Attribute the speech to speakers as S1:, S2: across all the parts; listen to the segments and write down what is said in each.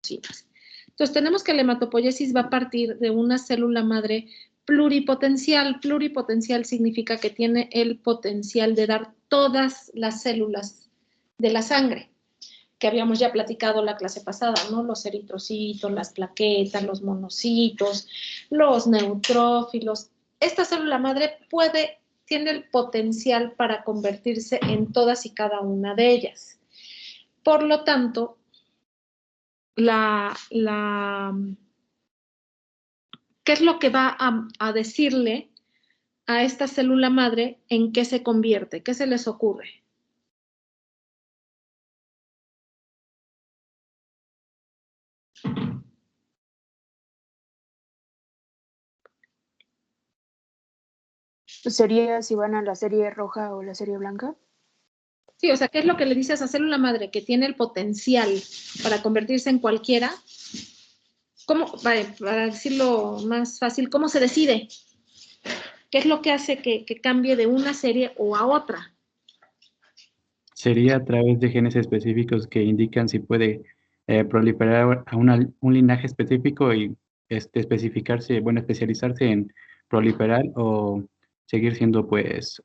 S1: Entonces, tenemos que la hematopoiesis va a partir de una célula madre pluripotencial. Pluripotencial significa que tiene el potencial de dar todas las células de la sangre, que habíamos ya platicado la clase pasada, ¿no? Los eritrocitos, las plaquetas, los monocitos, los neutrófilos. Esta célula madre tiene el potencial para convertirse en todas y cada una de ellas. Por lo tanto, ¿qué es lo que va a decirle a esta célula madre en qué se convierte? ¿Qué se les ocurre?
S2: ¿Sería si van a la serie roja o la serie blanca?
S1: Sí, o sea, ¿qué es lo que le dice a esa célula madre que tiene el potencial para convertirse en cualquiera? ¿Cómo, para decirlo más fácil, cómo se decide? ¿Qué es lo que hace que cambie de una serie o a otra?
S3: Sería a través de genes específicos que indican si puede proliferar a un linaje específico y especificarse, bueno, especializarse en proliferar o seguir siendo, pues,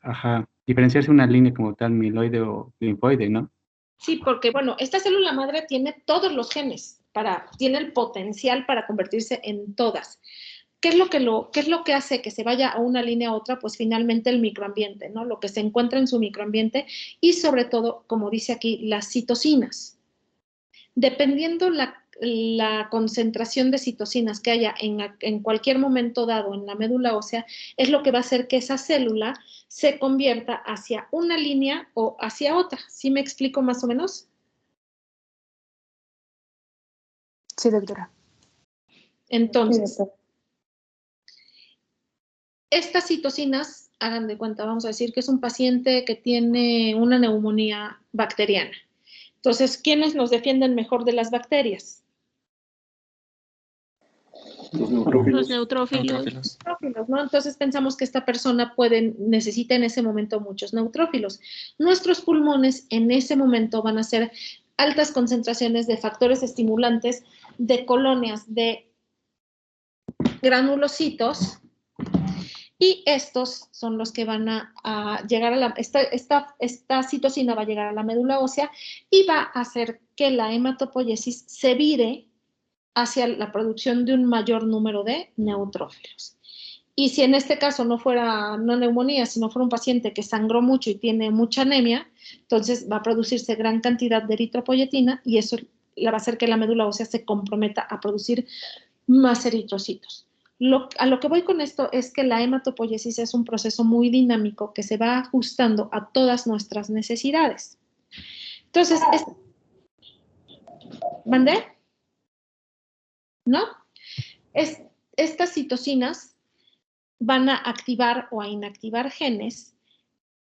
S3: diferenciarse una línea como tal, mieloide o linfoide, ¿no?
S1: Sí, porque, bueno, esta célula madre tiene todos los genes, tiene el potencial para convertirse en todas. ¿Qué es lo que hace que se vaya a una línea a otra? Pues finalmente el microambiente, ¿no? Lo que se encuentra en su microambiente y sobre todo, como dice aquí, las citocinas. Dependiendo la concentración de citocinas que haya en cualquier momento dado en la médula ósea, es lo que va a hacer que esa célula se convierta hacia una línea o hacia otra. ¿Sí me explico más o menos?
S2: Sí, doctora.
S1: Entonces,
S2: Sí, doctora.
S1: Estas citocinas, hagan de cuenta, vamos a decir que es un paciente que tiene una neumonía bacteriana. Entonces, ¿quiénes nos defienden mejor de las bacterias?
S4: Los neutrófilos.
S5: Los neutrófilos.
S1: Neutrófilos, ¿no? Entonces necesita que esta persona necesita en ese momento muchos neutrófilos. Nuestros pulmones en ese momento van a ser altas concentraciones de factores estimulantes, de colonias de granulocitos, y estos son los que van a llegar a esta citocina va a llegar a la médula ósea y va a hacer que la hematopoiesis se vire hacia la producción de un mayor número de neutrófilos. Y si en este caso no fuera una neumonía, sino fuera un paciente que sangró mucho y tiene mucha anemia, entonces va a producirse gran cantidad de eritropoyetina y eso va a hacer que la médula ósea se comprometa a producir más eritrocitos. A lo que voy con esto es que la hematopoiesis es un proceso muy dinámico que se va ajustando a todas nuestras necesidades. Entonces, ¿mandé? ¿No? Estas citocinas van a activar o a inactivar genes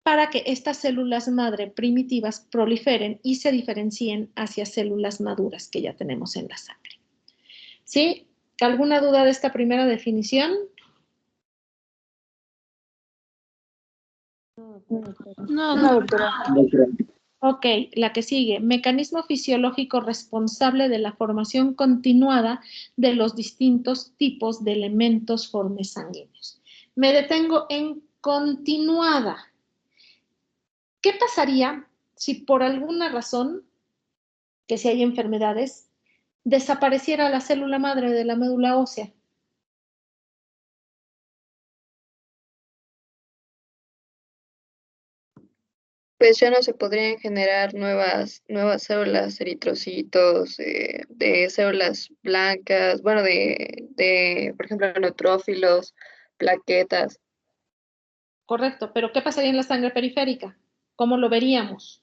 S1: para que estas células madre primitivas proliferen y se diferencien hacia células maduras que ya tenemos en la sangre. ¿Sí? ¿Alguna duda de esta primera definición?
S5: No,
S2: doctora.
S1: Ok, la que sigue. Mecanismo fisiológico responsable de la formación continuada de los distintos tipos de elementos formes sanguíneos. Me detengo en continuada. ¿Qué pasaría si por alguna razón, que si hay enfermedades, desapareciera la célula madre de la médula ósea?
S6: Pues ya no se podrían generar nuevas células, eritrocitos, de células blancas, bueno, por ejemplo, neutrófilos, plaquetas.
S1: Correcto, pero ¿qué pasaría en la sangre periférica? ¿Cómo lo veríamos?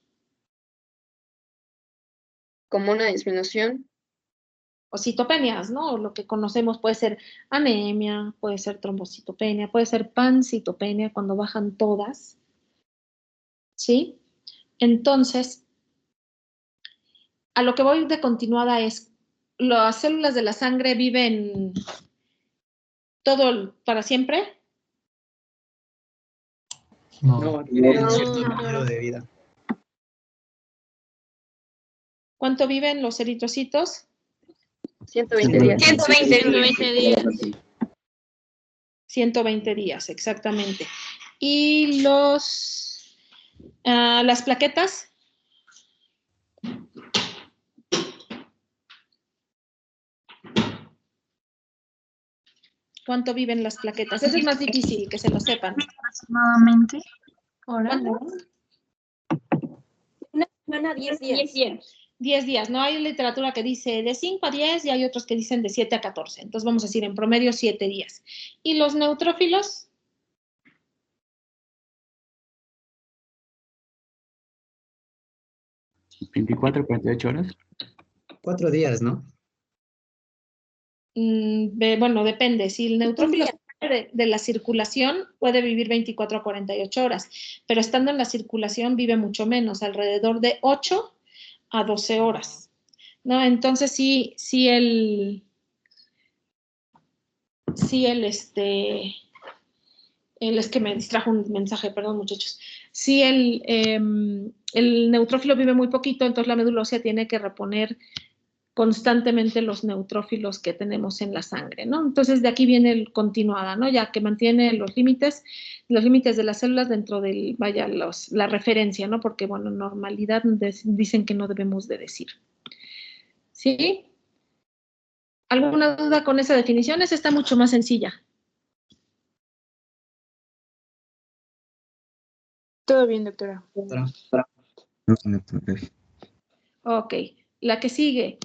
S6: Como una disminución.
S1: O citopenias, ¿no? Lo que conocemos puede ser anemia, puede ser trombocitopenia, puede ser pancitopenia cuando bajan todas, ¿sí? Entonces, a lo que voy de continuada es, ¿las células de la sangre viven todo para siempre?
S4: No, tiene
S6: No.
S4: cierto número de vida.
S1: ¿Cuánto viven los eritrocitos?
S6: 120 días.
S5: 120 días.
S1: 120 días, exactamente. Y las plaquetas. ¿Cuánto viven las plaquetas? Eso es más difícil, que se lo sepan.
S5: Aproximadamente. ¿Ahora?
S7: Una semana, 10 días.
S1: 10 días. No hay literatura que dice de 5 a 10 y hay otros que dicen de 7 a 14. Entonces vamos a decir en promedio 7 días. ¿Y los neutrófilos?
S3: ¿24, 48 horas?
S4: 4 días, ¿no?
S1: Bueno, depende. Si el neutrófilo sale de la circulación, puede vivir 24 a 48 horas, pero estando en la circulación vive mucho menos, alrededor de 8 a 12 horas. ¿No? Entonces, es que me distrajo un mensaje, perdón, muchachos. Si el neutrófilo vive muy poquito, entonces la médula ósea tiene que reponer constantemente los neutrófilos que tenemos en la sangre, ¿no? Entonces, de aquí viene el continuada, ¿no? Ya que mantiene los límites de las células dentro del, la referencia, ¿no? Porque, bueno, en normalidad dicen que no debemos de decir. ¿Sí? ¿Alguna duda con esa definición? Esa está mucho más sencilla.
S2: Todo bien, doctora.
S1: Ok, la que sigue.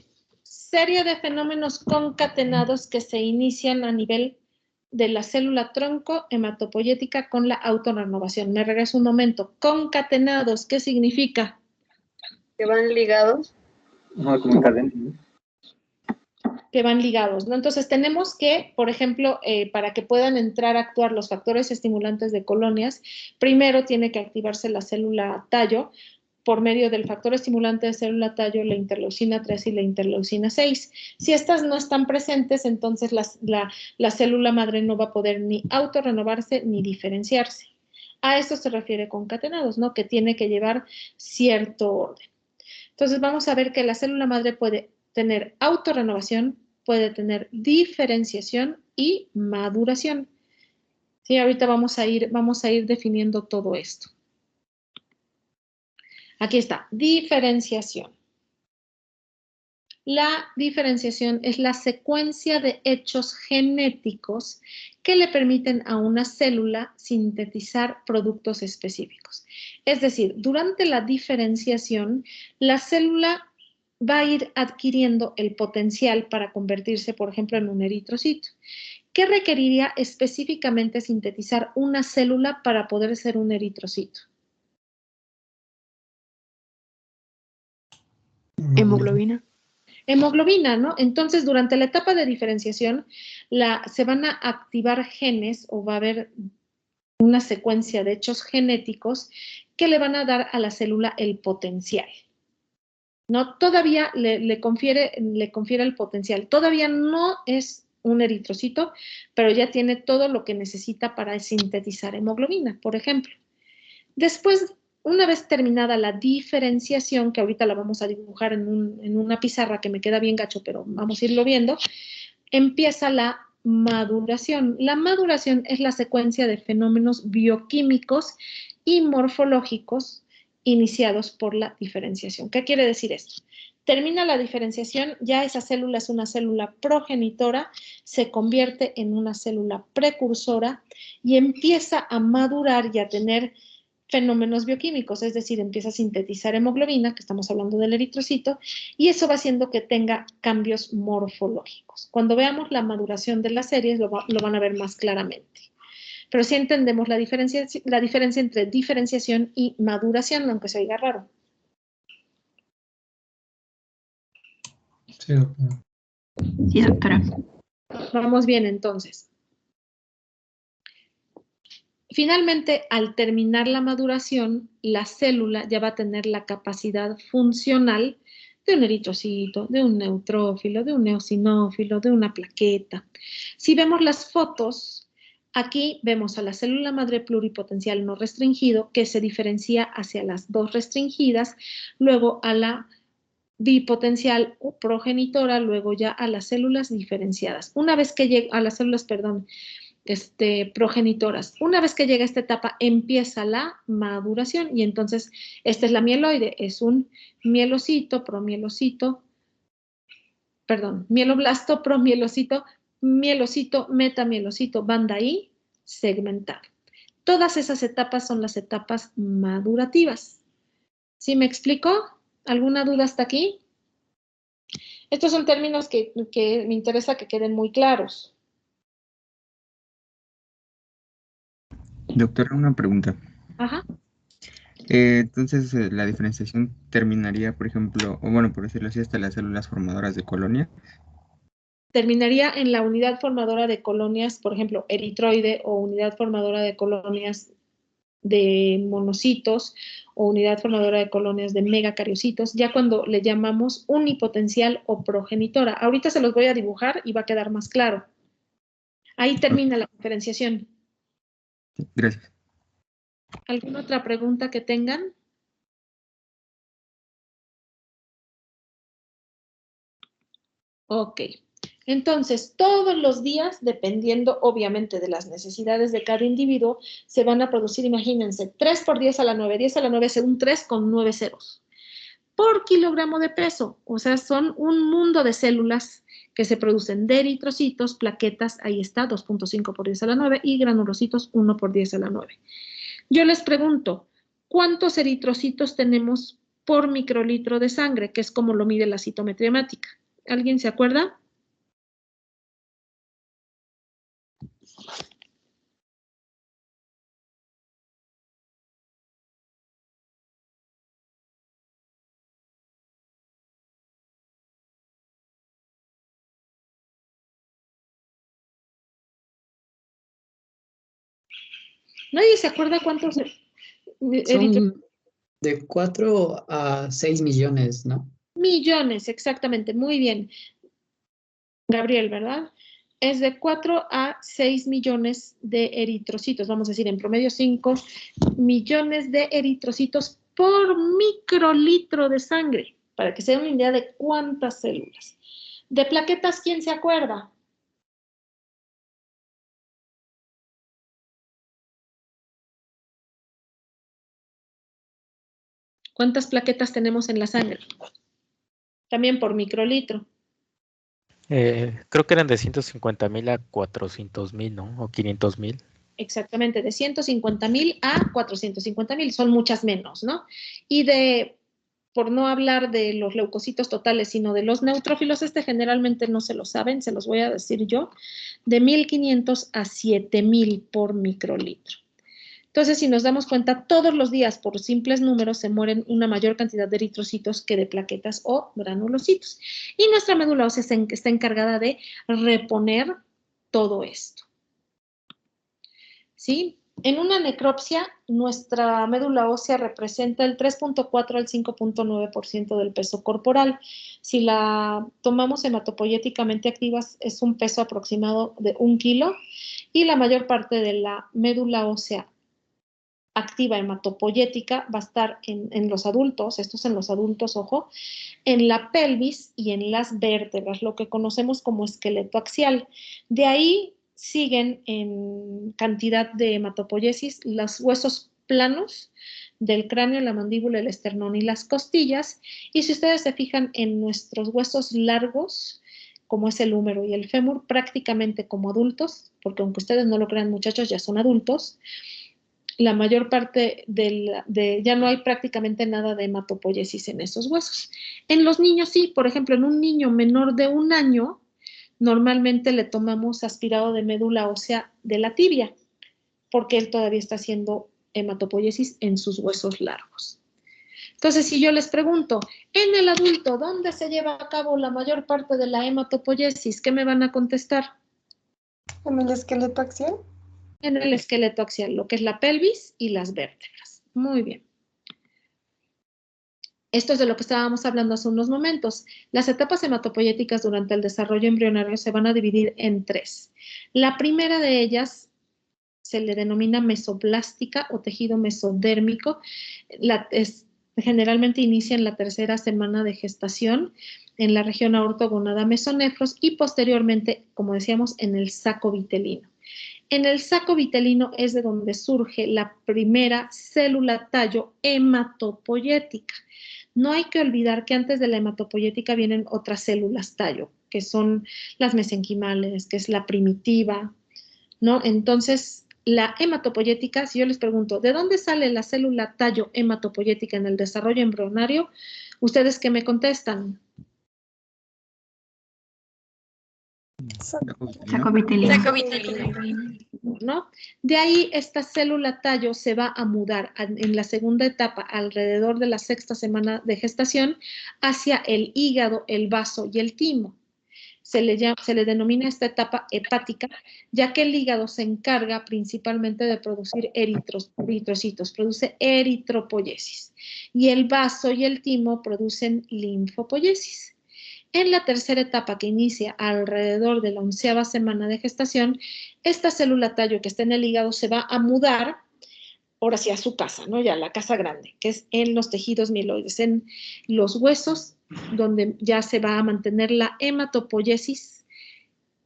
S1: Serie de fenómenos concatenados que se inician a nivel de la célula tronco hematopoyética con la autorrenovación. Me regreso un momento. Concatenados, ¿qué significa?
S6: Que van ligados.
S4: No, como cadena, ¿no?
S1: Que van ligados, ¿no? Entonces tenemos que, por ejemplo, para que puedan entrar a actuar los factores estimulantes de colonias, primero tiene que activarse la célula tallo por medio del factor estimulante de célula tallo, la interleucina 3 y la interleucina 6. Si estas no están presentes, entonces la célula madre no va a poder ni autorrenovarse ni diferenciarse. A eso se refiere concatenados, ¿no? Que tiene que llevar cierto orden. Entonces vamos a ver que la célula madre puede tener autorrenovación, puede tener diferenciación y maduración. Sí, ahorita vamos a ir definiendo todo esto. Aquí está, diferenciación. La diferenciación es la secuencia de hechos genéticos que le permiten a una célula sintetizar productos específicos. Es decir, durante la diferenciación, la célula va a ir adquiriendo el potencial para convertirse, por ejemplo, en un eritrocito. ¿Qué requeriría específicamente sintetizar una célula para poder ser un eritrocito?
S2: Hemoglobina.
S1: Hemoglobina, ¿no? Entonces, durante la etapa de diferenciación, se van a activar genes o va a haber una secuencia de hechos genéticos que le van a dar a la célula el potencial. ¿No? Todavía le confiere el potencial. Todavía no es un eritrocito, pero ya tiene todo lo que necesita para sintetizar hemoglobina, por ejemplo. Después, una vez terminada la diferenciación, que ahorita la vamos a dibujar en una pizarra que me queda bien gacho, pero vamos a irlo viendo, empieza la maduración. La maduración es la secuencia de fenómenos bioquímicos y morfológicos iniciados por la diferenciación. ¿Qué quiere decir esto? Termina la diferenciación, ya esa célula es una célula progenitora, se convierte en una célula precursora y empieza a madurar y a tener fenómenos bioquímicos, es decir, empieza a sintetizar hemoglobina, que estamos hablando del eritrocito, y eso va haciendo que tenga cambios morfológicos. Cuando veamos la maduración de las series, lo van a ver más claramente. Pero sí entendemos la diferencia entre diferenciación y maduración, aunque se oiga raro.
S4: Sí, doctora.
S5: Sí, doctora.
S1: Vamos bien, entonces. Finalmente, al terminar la maduración, la célula ya va a tener la capacidad funcional de un eritrocito, de un neutrófilo, de un eosinófilo, de una plaqueta. Si vemos las fotos, aquí vemos a la célula madre pluripotencial no restringido que se diferencia hacia las dos restringidas, luego a la bipotencial o progenitora, luego ya a las células diferenciadas. Una vez que llega a las células, perdón, progenitoras. Una vez que llega a esta etapa, empieza la maduración y entonces esta es la mieloide, es un mielocito, promielocito, perdón, mieloblasto, promielocito, mielocito, metamielocito, banda I, segmentado. Todas esas etapas son las etapas madurativas. ¿Sí me explico? ¿Alguna duda hasta aquí? Estos son términos que me interesa que queden muy claros.
S8: Doctora, una pregunta.
S1: Ajá.
S8: Entonces, la diferenciación terminaría, por ejemplo, o bueno, por decirlo así, hasta las células formadoras de colonia.
S1: Terminaría en la unidad formadora de colonias, por ejemplo, eritroide o unidad formadora de colonias de monocitos o unidad formadora de colonias de megacariocitos, ya cuando le llamamos unipotencial o progenitora. Ahorita se los voy a dibujar y va a quedar más claro. Ahí termina la diferenciación.
S8: Gracias.
S1: ¿Alguna otra pregunta que tengan? Ok. Entonces, todos los días, dependiendo obviamente de las necesidades de cada individuo, se van a producir, imagínense, 3 por 10 a la 9. 10 a la 9 es un 3 con 9 ceros. Por kilogramo de peso. O sea, son un mundo de células que se producen de eritrocitos, plaquetas, ahí está, 2.5 por 10 a la 9, y granulocitos, 1 por 10 a la 9. Yo les pregunto, ¿cuántos eritrocitos tenemos por microlitro de sangre? Que es como lo mide la citometría hemática. ¿Alguien se acuerda? ¿Nadie se acuerda cuántos eritrocitos?
S4: Son de 4 a 6 millones, ¿no?
S1: Millones, exactamente, muy bien. Gabriel, ¿verdad? Es de 4 a 6 millones de eritrocitos, vamos a decir en promedio 5 millones de eritrocitos por microlitro de sangre, para que se den una idea de cuántas células. De plaquetas, ¿quién se acuerda? ¿Cuántas plaquetas tenemos en la sangre? También por microlitro.
S9: Creo que eran de 150,000 a 400,000, ¿no? O 500,000.
S1: Exactamente, de 150,000 a 450,000, son muchas menos, ¿no? Y por no hablar de los leucocitos totales, sino de los neutrófilos, generalmente no se lo saben, se los voy a decir yo, de 1,500 a 7,000 por microlitro. Entonces, si nos damos cuenta, todos los días, por simples números, se mueren una mayor cantidad de eritrocitos que de plaquetas o granulocitos. Y nuestra médula ósea está encargada de reponer todo esto. ¿Sí? En una necropsia, nuestra médula ósea representa el 3.4 al 5.9% del peso corporal. Si la tomamos hematopoyéticamente activa, es un peso aproximado de 1 kilo y la mayor parte de la médula ósea activa hematopoyética va a estar en los adultos, esto es en los adultos, ojo, en la pelvis y en las vértebras, lo que conocemos como esqueleto axial. De ahí siguen en cantidad de hematopoiesis los huesos planos del cráneo, la mandíbula, el esternón y las costillas. Y si ustedes se fijan en nuestros huesos largos, como es el húmero y el fémur, prácticamente como adultos, porque aunque ustedes no lo crean, muchachos, ya son adultos, la mayor parte ya no hay prácticamente nada de hematopoiesis en esos huesos. En los niños sí, por ejemplo, en un niño menor de 1 año, normalmente le tomamos aspirado de médula ósea de la tibia, porque él todavía está haciendo hematopoiesis en sus huesos largos. Entonces, si yo les pregunto, en el adulto, ¿dónde se lleva a cabo la mayor parte de la hematopoiesis? ¿Qué me van a contestar?
S10: ¿En el esqueleto axial?
S1: En el esqueleto axial, lo que es la pelvis y las vértebras. Muy bien. Esto es de lo que estábamos hablando hace unos momentos. Las etapas hematopoyéticas durante el desarrollo embrionario se van a dividir en 3. La primera de ellas se le denomina mesoblástica o tejido mesodérmico. Generalmente inicia en la tercera semana de gestación en la región aortogonada mesonefros y posteriormente, como decíamos, en el saco vitelino. En el saco vitelino es de donde surge la primera célula tallo hematopoyética. No hay que olvidar que antes de la hematopoyética vienen otras células tallo, que son las mesenquimales, que es la primitiva, ¿no? Entonces, la hematopoyética, si yo les pregunto, ¿de dónde sale la célula tallo hematopoyética en el desarrollo embrionario? ¿Ustedes qué me contestan?
S5: Saco vitelino.
S7: Saco vitelino.
S1: ¿No? De ahí esta célula tallo se va a mudar en la segunda etapa, alrededor de la sexta semana de gestación, hacia el hígado, el vaso y el timo. Se le denomina esta etapa hepática, ya que el hígado se encarga principalmente de producir eritrocitos, produce eritropoyesis, y el vaso y el timo producen linfopoyesis. En la tercera etapa, que inicia alrededor de la 11ª semana de gestación, esta célula tallo que está en el hígado se va a mudar, ahora sí, a su casa, ¿no? Ya la casa grande, que es en los tejidos mieloides, en los huesos, donde ya se va a mantener la hematopoyesis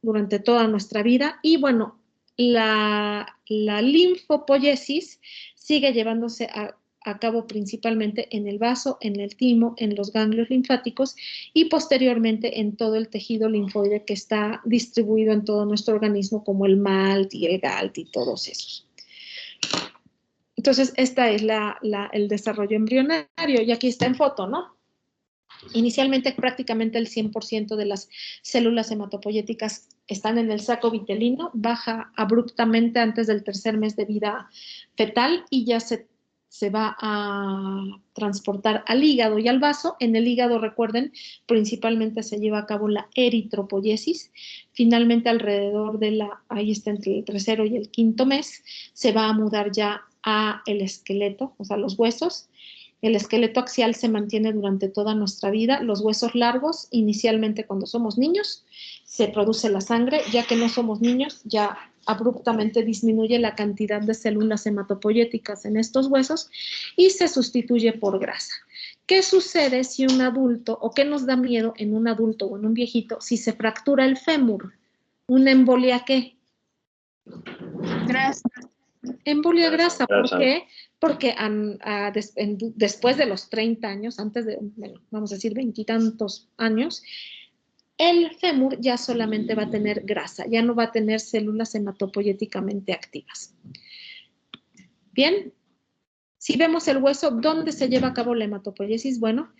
S1: durante toda nuestra vida. Y bueno, la linfopoyesis sigue llevándose a cabo principalmente en el vaso, en el timo, en los ganglios linfáticos y posteriormente en todo el tejido linfoide que está distribuido en todo nuestro organismo, como el MALT y el GALT y todos esos. Entonces, esta es el desarrollo embrionario, y aquí está en foto, ¿no? Inicialmente, prácticamente el 100% de las células hematopoyéticas están en el saco vitelino, baja abruptamente antes del tercer mes de vida fetal y ya se va a transportar al hígado y al vaso. En el hígado, recuerden, principalmente se lleva a cabo la eritropoyesis. Finalmente, alrededor de ahí está entre el tercero y el quinto mes, se va a mudar ya a el esqueleto, o sea, los huesos. El esqueleto axial se mantiene durante toda nuestra vida. Los huesos largos, inicialmente cuando somos niños, se produce la sangre. Ya que no somos niños, ya abruptamente disminuye la cantidad de células hematopoyéticas en estos huesos y se sustituye por grasa. ¿Qué sucede si un adulto, o qué nos da miedo en un adulto o en un viejito, si se fractura el fémur? ¿Una embolia qué?
S5: Grasa.
S1: Embolia grasa. ¿Por qué? Porque después de los 30 años, antes de, bueno, vamos a decir 20 y tantos años, el fémur ya solamente va a tener grasa, ya no va a tener células hematopoyéticamente activas. Bien, si vemos el hueso, ¿dónde se lleva a cabo la hematopoiesis? Bueno,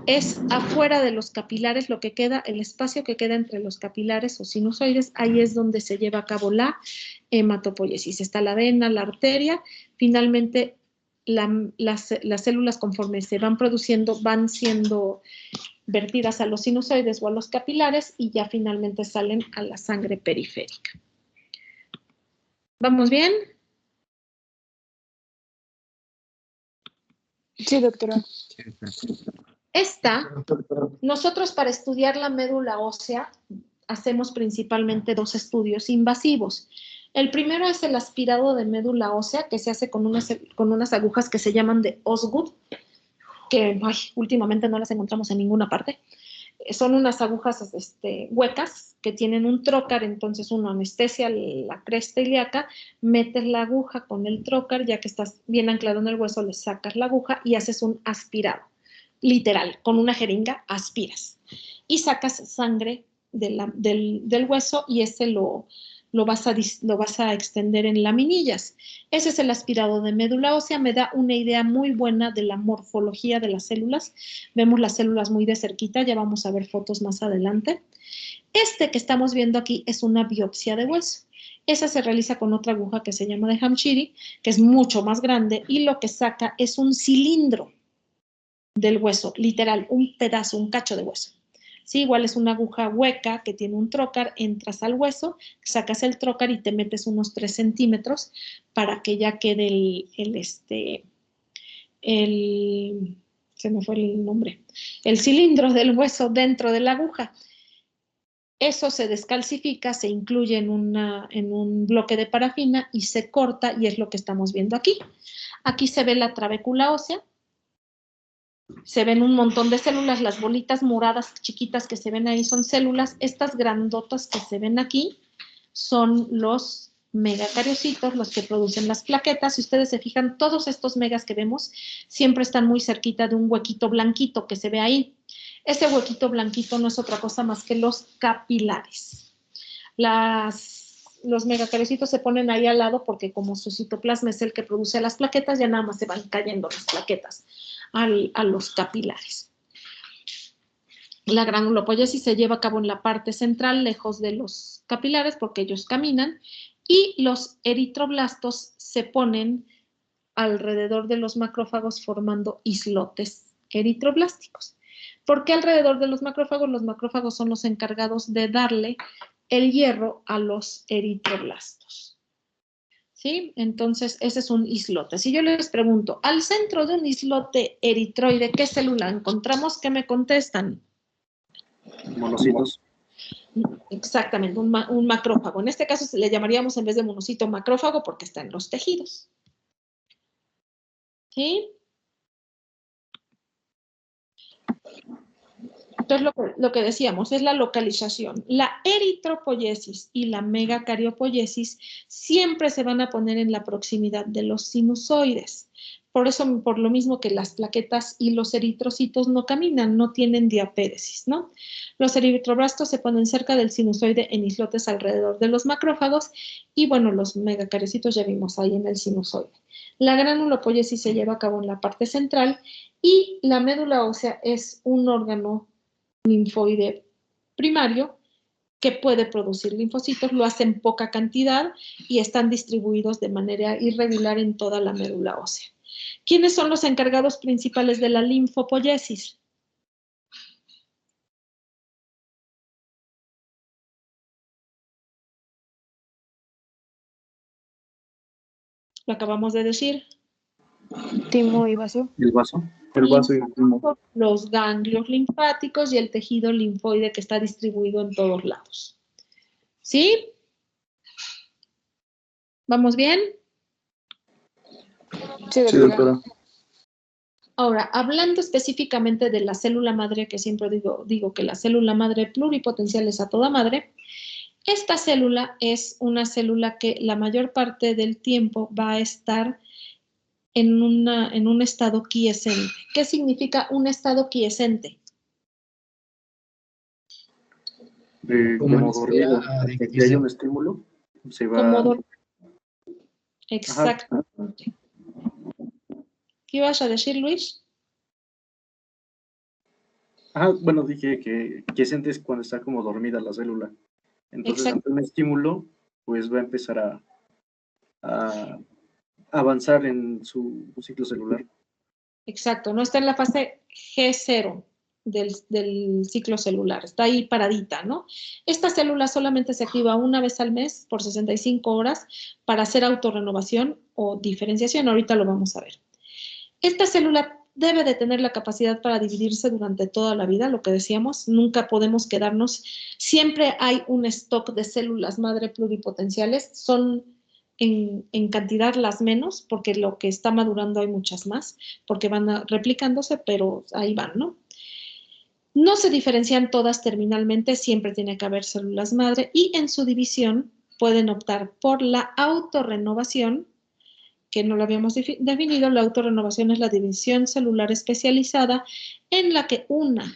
S1: es afuera de los capilares, lo que queda, el espacio que queda entre los capilares o sinusoides, ahí es donde se lleva a cabo la hematopoiesis. Está la vena, la arteria, finalmente las células, conforme se van produciendo, van siendo vertidas a los sinusoides o a los capilares y ya finalmente salen a la sangre periférica. ¿Vamos bien?
S2: Sí, doctora.
S1: Nosotros para estudiar la médula ósea hacemos principalmente dos estudios invasivos. El primero es el aspirado de médula ósea, que se hace con unas agujas que se llaman de Osgood, que últimamente no las encontramos en ninguna parte. Son unas agujas huecas que tienen un trócar, entonces uno anestesia la cresta ilíaca, metes la aguja con el trócar, ya que estás bien anclado en el hueso, le sacas la aguja y haces un aspirado. Literal, con una jeringa aspiras y sacas sangre del hueso y ese lo vas a extender en laminillas. Ese es el aspirado de médula ósea. Me da una idea muy buena de la morfología de las células. Vemos las células muy de cerquita, ya vamos a ver fotos más adelante. Este que estamos viendo aquí es una biopsia de hueso. Esa se realiza con otra aguja que se llama de Hamshiri, que es mucho más grande y lo que saca es un cilindro del hueso, literal, un pedazo, un cacho de hueso. Sí, igual es una aguja hueca que tiene un trócar, entras al hueso, sacas el trócar y te metes unos 3 centímetros para que ya quede se me fue el nombre, el cilindro del hueso dentro de la aguja. Eso se descalcifica, se incluye en un bloque de parafina y se corta y es lo que estamos viendo aquí. Aquí se ve la trabécula ósea. Se ven un montón de células, las bolitas moradas chiquitas que se ven ahí son células, estas grandotas que se ven aquí son los megacariocitos, los que producen las plaquetas. Si ustedes se fijan, todos estos megas que vemos siempre están muy cerquita de un huequito blanquito que se ve ahí. Ese huequito blanquito no es otra cosa más que los capilares. Los megacariocitos se ponen ahí al lado porque como su citoplasma es el que produce las plaquetas, ya nada más se van cayendo las plaquetas a los capilares. La granulopoiesis se lleva a cabo en la parte central, lejos de los capilares, porque ellos caminan, y los eritroblastos se ponen alrededor de los macrófagos formando islotes eritroblásticos. ¿Por qué alrededor de los macrófagos? Los macrófagos son los encargados de darle el hierro a los eritroblastos. ¿Sí? Entonces, ese es un islote. Si yo les pregunto, al centro de un islote eritroide, ¿qué célula encontramos? ¿Qué me contestan?
S11: Monocitos.
S1: Exactamente, un macrófago. En este caso le llamaríamos en vez de monocito macrófago porque está en los tejidos. ¿Sí? Entonces, lo que decíamos es la localización. La eritropoiesis y la megacariopoiesis siempre se van a poner en la proximidad de los sinusoides. Por eso, por lo mismo que las plaquetas y los eritrocitos no caminan, no tienen diapéresis, ¿no? Los eritroblastos se ponen cerca del sinusoide en islotes alrededor de los macrófagos y, bueno, los megacariocitos ya vimos ahí en el sinusoide. La granulopoiesis se lleva a cabo en la parte central y la médula ósea es un órgano linfoide primario que puede producir linfocitos, lo hace en poca cantidad y están distribuidos de manera irregular en toda la médula ósea. ¿Quiénes son los encargados principales de la linfopoiesis? Lo acabamos de decir.
S2: Timo y vaso.
S11: El vaso. El vaso y el timo.
S1: Los ganglios linfáticos y el tejido linfoide que está distribuido en todos lados. ¿Sí? ¿Vamos bien?
S2: Sí,
S11: Sí, doctora.
S1: Ahora, hablando específicamente de la célula madre, que siempre digo que la célula madre pluripotencial es a toda madre, esta célula es una célula que la mayor parte del tiempo va a estar en un estado quiescente. ¿Qué significa un estado quiescente?
S11: Como dormido. Si hay un estímulo, se va.
S1: Como dormido. Exactamente. ¿Qué ibas a decir, Luis?
S11: Bueno, dije que sientes cuando está como dormida la célula. Entonces, ante un estímulo, pues va a empezar a avanzar en su ciclo celular.
S1: Exacto, no está en la fase G0 del ciclo celular, está ahí paradita, ¿no? Esta célula solamente se activa una vez al mes por 65 horas para hacer autorrenovación o diferenciación, ahorita lo vamos a ver. Esta célula debe de tener la capacidad para dividirse durante toda la vida, lo que decíamos, nunca podemos quedarnos, siempre hay un stock de células madre pluripotenciales, son en cantidad las menos, porque lo que está madurando hay muchas más, porque van replicándose, pero ahí van, ¿no? No se diferencian todas terminalmente, siempre tiene que haber células madre y en su división pueden optar por la autorrenovación, que no lo habíamos definido. La autorrenovación es la división celular especializada en la que una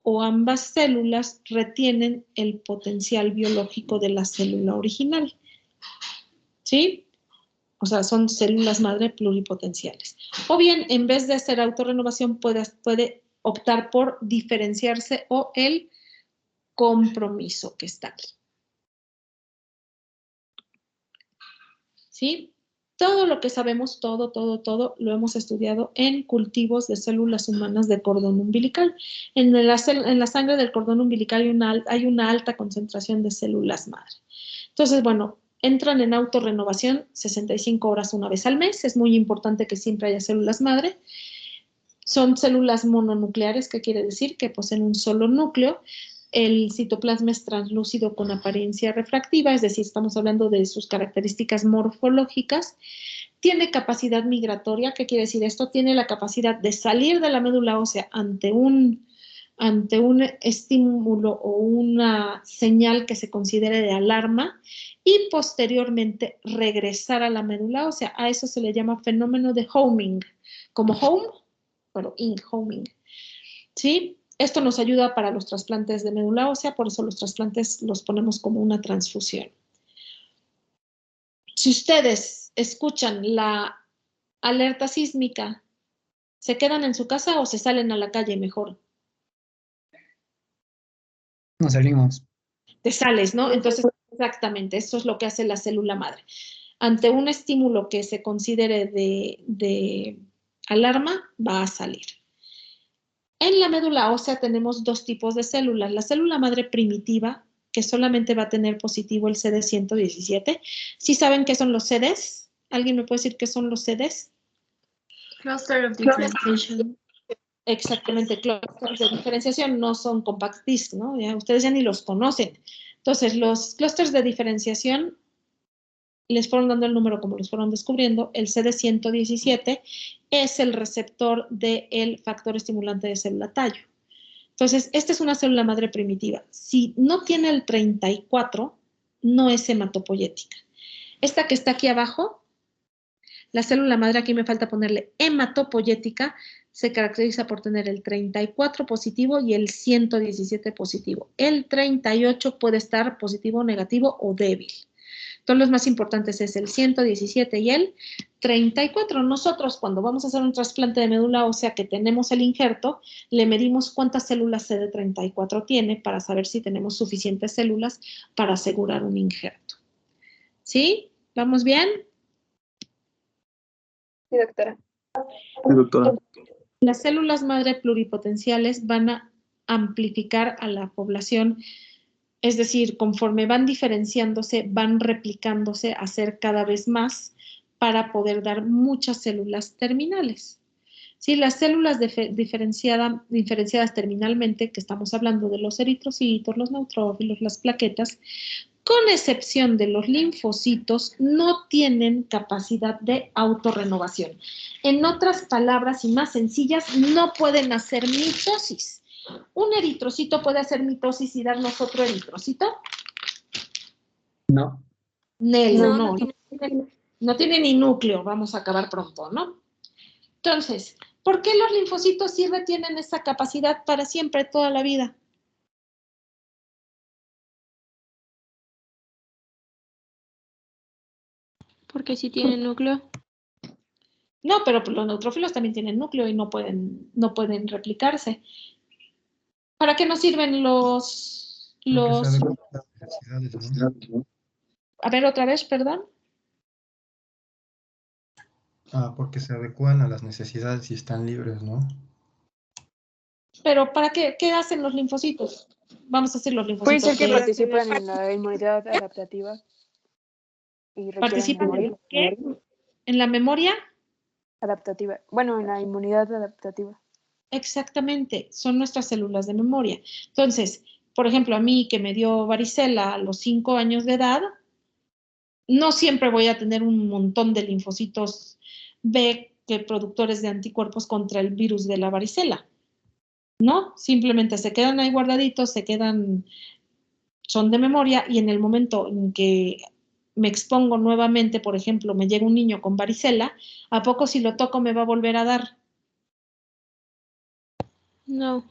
S1: o ambas células retienen el potencial biológico de la célula original. ¿Sí? O sea, son células madre pluripotenciales. O bien, en vez de hacer autorrenovación, puede optar por diferenciarse o el compromiso que está aquí. ¿Sí? Todo lo que sabemos, todo, lo hemos estudiado en cultivos de células humanas de cordón umbilical. En la sangre del cordón umbilical hay una alta concentración de células madre. Entonces, bueno, entran en autorrenovación 65 horas una vez al mes. Es muy importante que siempre haya células madre. Son células mononucleares, que quiere decir que poseen un solo núcleo. El citoplasma es translúcido con apariencia refractiva, es decir, estamos hablando de sus características morfológicas. Tiene capacidad migratoria. ¿Qué quiere decir esto? Tiene la capacidad de salir de la médula ósea ante un estímulo o una señal que se considere de alarma y posteriormente regresar a la médula ósea. A eso se le llama fenómeno de homing, como home, pero homing. ¿Sí? Esto nos ayuda para los trasplantes de médula ósea, por eso los trasplantes los ponemos como una transfusión. Si ustedes escuchan la alerta sísmica, ¿se quedan en su casa o se salen a la calle mejor?
S4: Nos salimos.
S1: Te sales, ¿no? Entonces, exactamente, eso es lo que hace la célula madre. Ante un estímulo que se considere de alarma, va a salir. En la médula ósea tenemos dos tipos de células. La célula madre primitiva, que solamente va a tener positivo el CD117. ¿Sí saben qué son los CDs? ¿Alguien me puede decir qué son los CDs?
S5: Cluster of differentiation.
S1: Exactamente, clústeres de diferenciación no son compact disc, ¿no? Ya, ustedes ya ni los conocen. Entonces, los clústeres de diferenciación les fueron dando el número como los fueron descubriendo. El CD117 es el receptor del factor estimulante de célula tallo. Entonces, esta es una célula madre primitiva. Si no tiene el 34, no es hematopoyética. Esta que está aquí abajo, la célula madre, aquí me falta ponerle hematopoyética, se caracteriza por tener el 34 positivo y el 117 positivo. El 38 puede estar positivo, negativo o débil. Entonces, los más importantes es el 117 y el 34. Nosotros, cuando vamos a hacer un trasplante de médula ósea que tenemos el injerto, le medimos cuántas células CD34 tiene para saber si tenemos suficientes células para asegurar un injerto. ¿Sí? ¿Vamos bien?
S6: Sí, doctora.
S3: Sí, doctora.
S1: Las células madre pluripotenciales van a amplificar a la población. Es decir, conforme van diferenciándose, van replicándose a ser cada vez más para poder dar muchas células terminales. Sí, las células diferenciadas terminalmente, que estamos hablando de los eritrocitos, los neutrófilos, las plaquetas, con excepción de los linfocitos, no tienen capacidad de autorrenovación. En otras palabras y más sencillas, no pueden hacer mitosis. ¿Un eritrocito puede hacer mitosis y darnos otro eritrocito?
S4: No.
S1: No tiene ni núcleo, vamos a acabar pronto, ¿no? Entonces, ¿por qué los linfocitos sí retienen esa capacidad para siempre, toda la vida?
S5: Porque si tienen núcleo.
S1: No, pero los neutrófilos también tienen núcleo y no pueden replicarse. ¿Para qué nos sirven los... A ver, otra vez, perdón.
S12: Porque se adecúan a las necesidades y están libres, ¿no?
S1: Pero ¿para qué? ¿Qué hacen los linfocitos? Vamos a hacer los linfocitos.
S2: Puede ser que participan en la inmunidad adaptativa. Y
S1: ¿Participan en qué? ¿En la memoria?
S2: Adaptativa. Bueno, en la inmunidad adaptativa.
S1: Exactamente, son nuestras células de memoria. Entonces, por ejemplo, a mí que me dio varicela a los 5 años de edad, no siempre voy a tener un montón de linfocitos B que productores de anticuerpos contra el virus de la varicela. No, simplemente se quedan ahí guardaditos, son de memoria y en el momento en que me expongo nuevamente, por ejemplo, me llega un niño con varicela, ¿a poco si lo toco me va a volver a dar?
S5: No.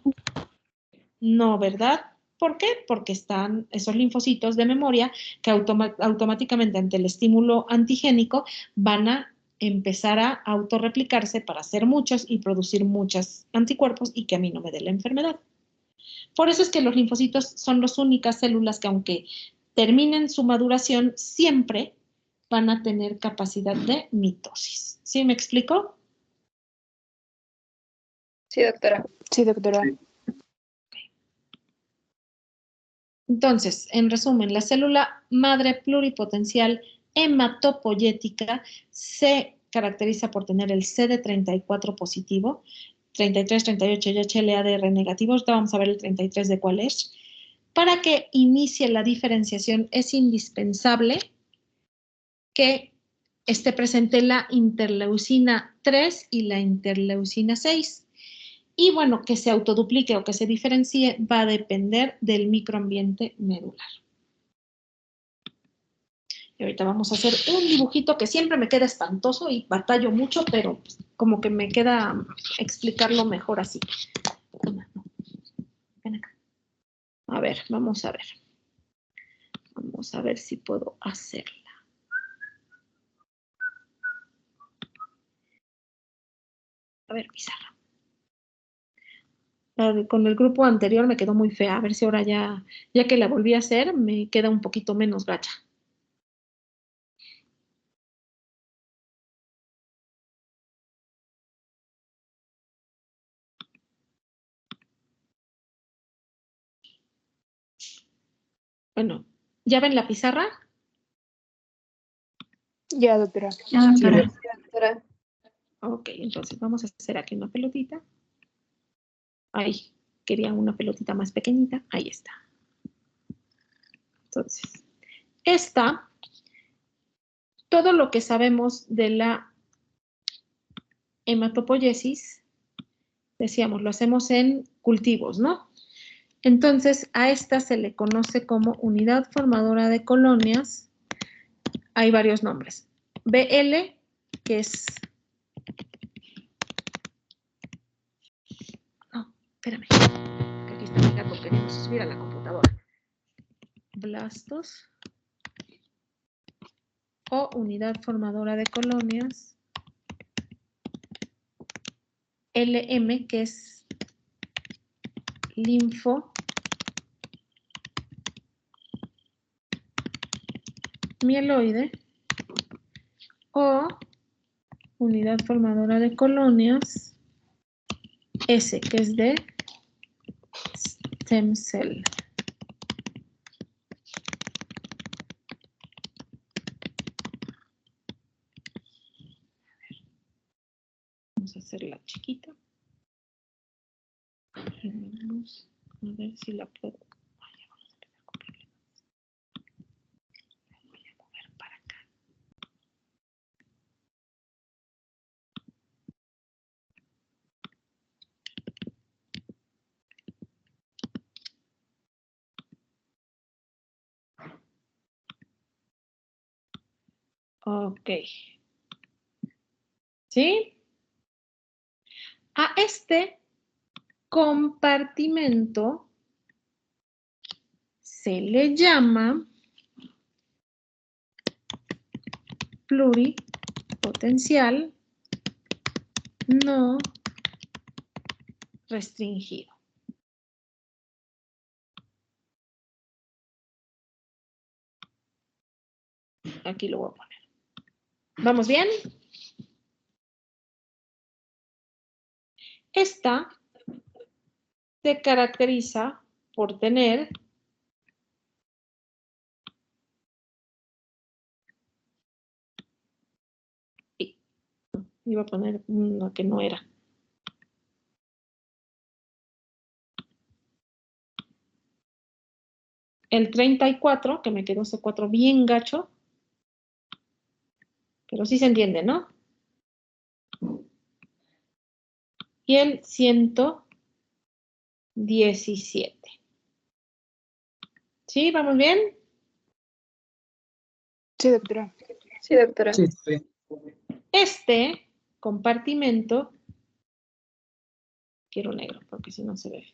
S1: No, ¿verdad? ¿Por qué? Porque están esos linfocitos de memoria que automáticamente ante el estímulo antigénico van a empezar a autorreplicarse para hacer muchos y producir muchos anticuerpos y que a mí no me dé la enfermedad. Por eso es que los linfocitos son las únicas células que aunque terminen su maduración, siempre van a tener capacidad de mitosis. ¿Sí me explico?
S6: Sí, doctora.
S2: Sí, doctora.
S1: Entonces, en resumen, la célula madre pluripotencial hematopoyética se caracteriza por tener el CD34 positivo, 33, 38 y HLA-DR negativo. Ahorita vamos a ver el 33 de cuál es. Para que inicie la diferenciación es indispensable que esté presente la interleucina 3 y la interleucina 6. Y bueno, que se autoduplique o que se diferencie va a depender del microambiente medular. Y ahorita vamos a hacer un dibujito que siempre me queda espantoso y batallo mucho, pero como que me queda explicarlo mejor así. Ven acá. A ver, vamos a ver. Vamos a ver si puedo hacerla. A ver, pizarra. Con el grupo anterior me quedó muy fea. A ver si ahora ya que la volví a hacer, me queda un poquito menos gacha. Bueno, ¿ya ven la pizarra?
S2: Ya, doctora.
S5: Ya, doctora.
S6: Sí, doctora.
S1: Ok, entonces vamos a hacer aquí una pelotita. Ahí, quería una pelotita más pequeñita. Ahí está. Entonces, todo lo que sabemos de la hematopoiesis, decíamos, lo hacemos en cultivos, ¿no? Entonces, a esta se le conoce como unidad formadora de colonias. Hay varios nombres. BL, que es... No, espérame. Que aquí está mi gato queriendo subir a la computadora. Blastos. O unidad formadora de colonias. LM, que es linfo. Mieloide. O unidad formadora de colonias. S, que es de stem cell. Vamos a hacerla chiquita. Vamos a ver si la puedo. Vamos a empezar con problemas. La voy a mover para acá. Ok. ¿Sí? A este compartimento se le llama pluripotencial no restringido. Aquí lo voy a poner. ¿Vamos bien? Esta se caracteriza por tener iba a poner una que no era. El 34, que me quedó ese 4 bien gacho, pero sí se entiende, ¿no? Y el 117. ¿Sí? ¿Vamos bien?
S2: Sí, doctora.
S6: Sí, doctora.
S4: Sí, está bien.
S1: Este compartimento, quiero negro porque si no se ve.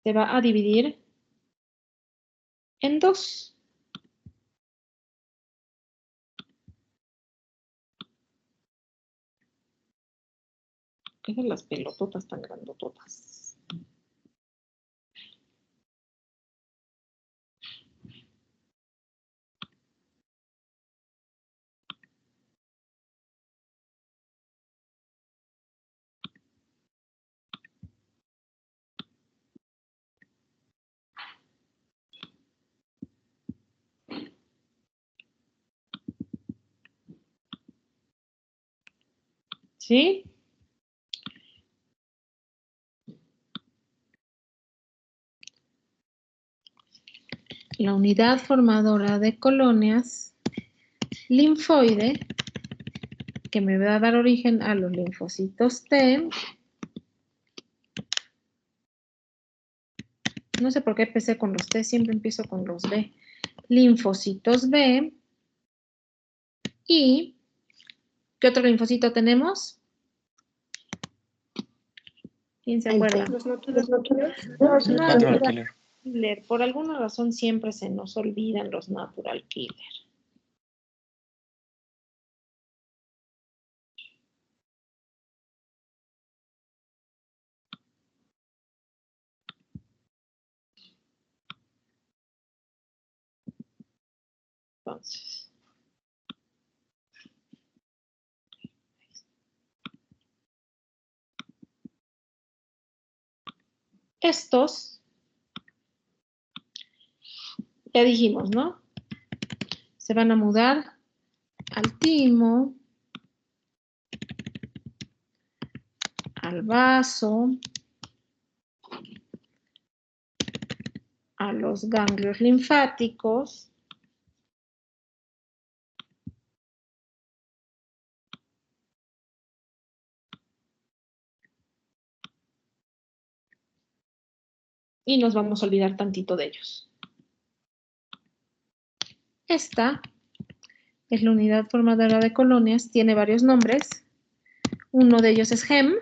S1: Se va a dividir en dos. ¿Qué son las pelototas tan grandototas? ¿Sí? la unidad formadora de colonias linfoide, que me va a dar origen a los linfocitos T. No sé por qué empecé con los T, siempre empiezo con los B. Linfocitos B. Y, ¿qué otro linfocito tenemos? ¿Quién se acuerda?
S7: Los natural.
S1: Los
S9: Natural
S1: natural killer. Por alguna razón siempre se nos olvidan los natural killer. Entonces, estos, ya dijimos, ¿no? Se van a mudar al timo, al vaso, a los ganglios linfáticos, y nos vamos a olvidar tantito de ellos. Esta es la unidad formadora de colonias, tiene varios nombres. Uno de ellos es GEM,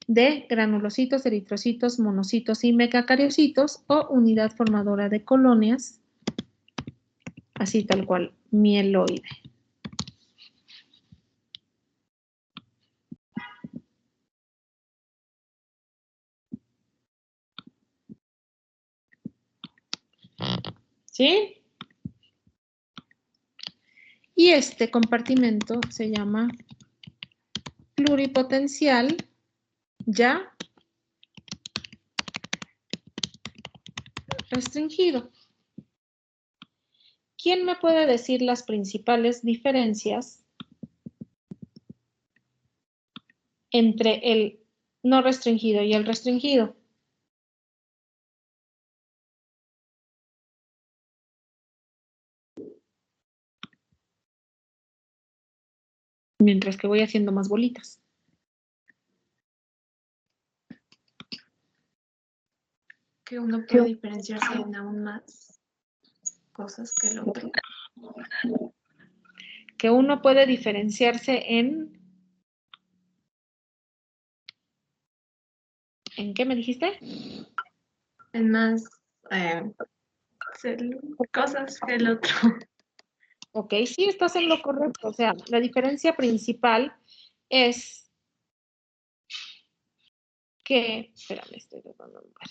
S1: de granulocitos, eritrocitos, monocitos y megacariocitos, o unidad formadora de colonias, así tal cual, mieloide. ¿Sí? Y este compartimento se llama pluripotencial ya restringido. ¿Quién me puede decir las principales diferencias entre el no restringido y el restringido? Mientras que voy haciendo más bolitas.
S5: Que uno puede diferenciarse en aún más cosas que el otro.
S1: Que uno puede diferenciarse en... ¿En qué me dijiste?
S5: En más cosas que el otro.
S1: Ok, sí, estás en lo correcto. O sea, la diferencia principal es que... Espérame, estoy tratando de ver.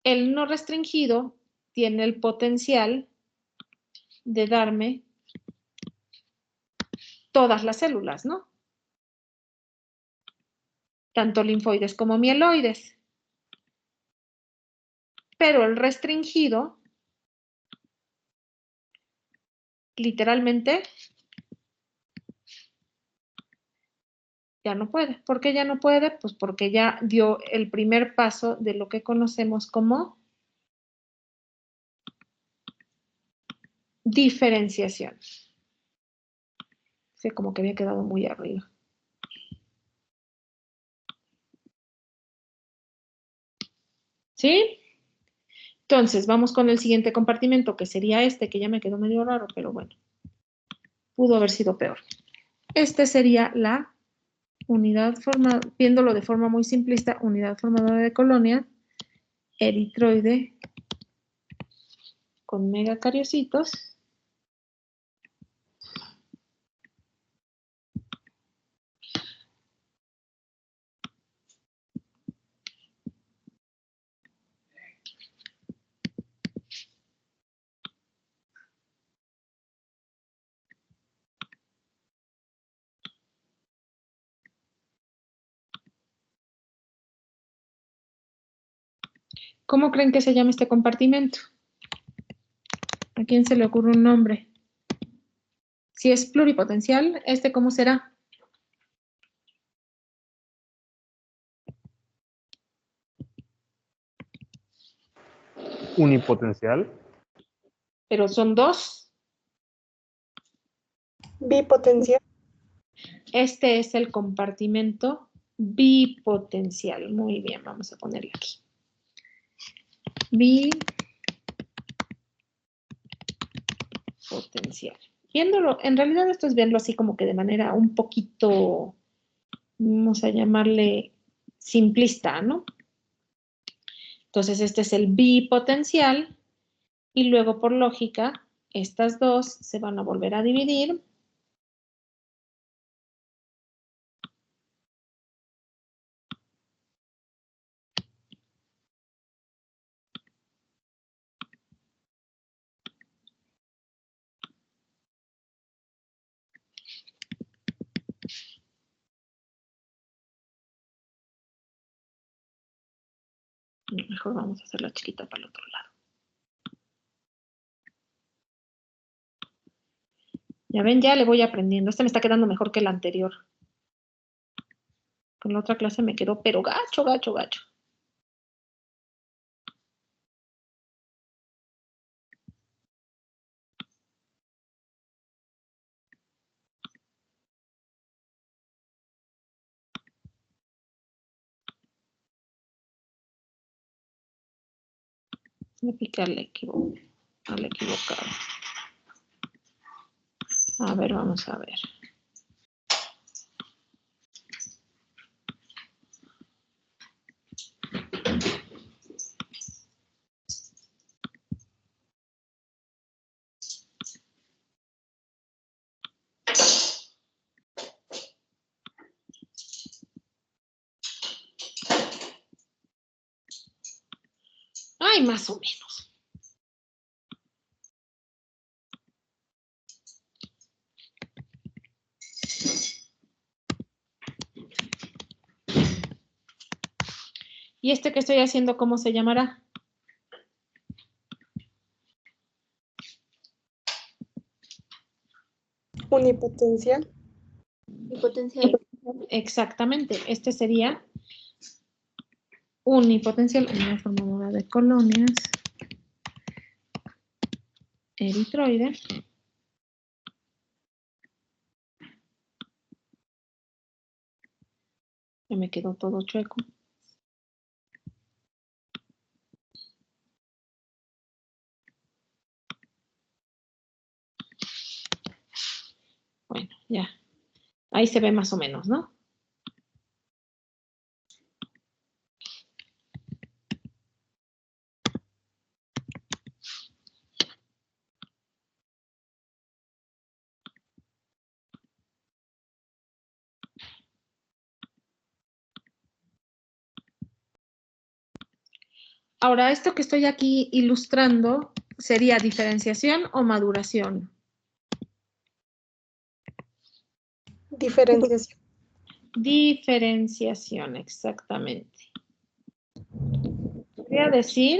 S1: El no restringido tiene el potencial de darme todas las células, ¿no? Tanto linfoides como mieloides. Pero el restringido, literalmente, ya no puede. ¿Por qué ya no puede? Pues porque ya dio el primer paso de lo que conocemos como diferenciación. Sí, como que había quedado muy arriba. ¿Sí? Entonces, vamos con el siguiente compartimento, que sería este, que ya me quedó medio raro, pero bueno, pudo haber sido peor. Este sería la unidad formadora, viéndolo de forma muy simplista, unidad formadora de colonia, eritroide con megacariocitos. ¿Cómo creen que se llama este compartimento? ¿A quién se le ocurre un nombre? Si es pluripotencial, ¿este cómo será?
S13: Unipotencial.
S1: Pero son dos.
S10: Bipotencial.
S1: Este es el compartimento bipotencial. Muy bien, vamos a ponerlo aquí. Bipotencial. Viéndolo, en realidad esto es verlo así como que de manera un poquito, vamos a llamarle simplista, ¿no? Entonces este es el bipotencial y luego por lógica estas dos se van a volver a dividir. Mejor vamos a hacerla chiquita para el otro lado. Ya ven, ya le voy aprendiendo. Este me está quedando mejor que el anterior. Con la otra clase me quedó, pero gacho, gacho, gacho. Voy a picarle al equivocado. A ver, vamos a ver. Ay, más o menos. ¿Y este que estoy haciendo, cómo se llamará?
S10: Unipotencial.
S7: Bipotencial.
S1: Exactamente. Este sería unipotencial, una formadora de colonias eritroide. Ya me quedó todo chueco. Bueno, ya. Ahí se ve más o menos, ¿no? Ahora, esto que estoy aquí ilustrando sería diferenciación o maduración.
S10: Diferenciación.
S1: Diferenciación, exactamente. Voy a decir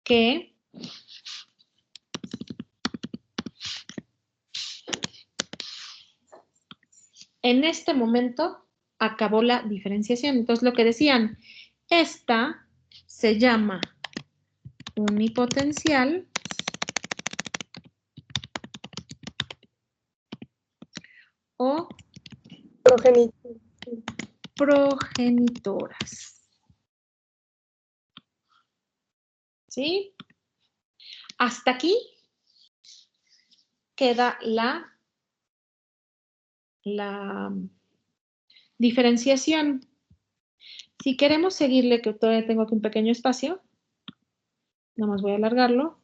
S1: que en este momento acabó la diferenciación. Entonces, lo que decían, esta se llama unipotencial o progenitoras. ¿Sí? Hasta aquí queda la diferenciación. Si queremos seguirle, que todavía tengo aquí un pequeño espacio, nada más voy a alargarlo.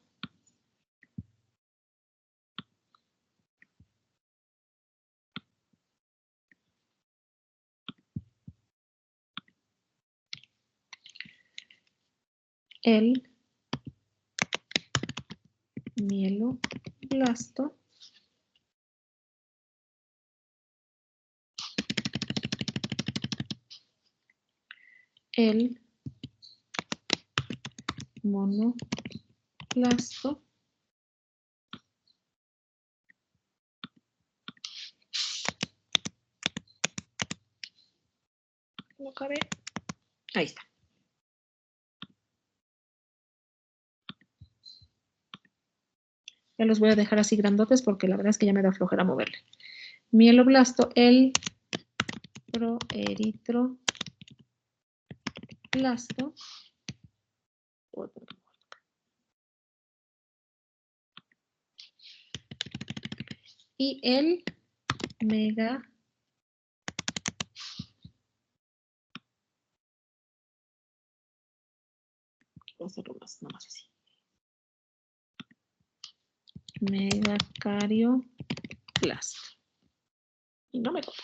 S1: El mieloblasto el monoclasto ¿no cabe? Ahí está. Ya los voy a dejar así grandotes porque la verdad es que ya me da flojera moverle. Mieloblasto, el proeritroblasto. Y el mega voy a hacerlo más, nomás así. Megacarioplasto. Y no me toca.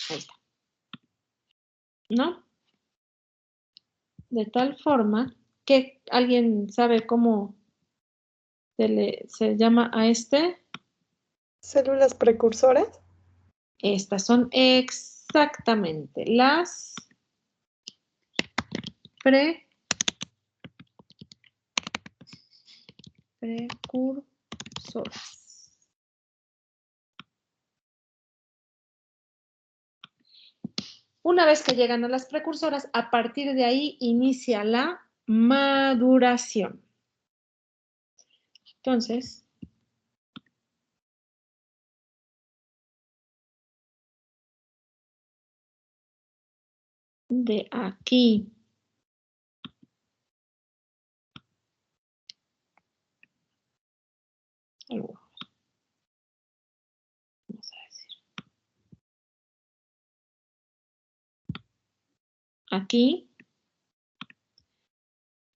S1: Ahí está. ¿No? De tal forma que alguien sabe cómo se llama a este.
S10: ¿Células precursoras?
S1: Estas son exactamente las precursoras. Una vez que llegan a las precursoras, a partir de ahí inicia la maduración. Entonces, de aquí vamos a decir. Aquí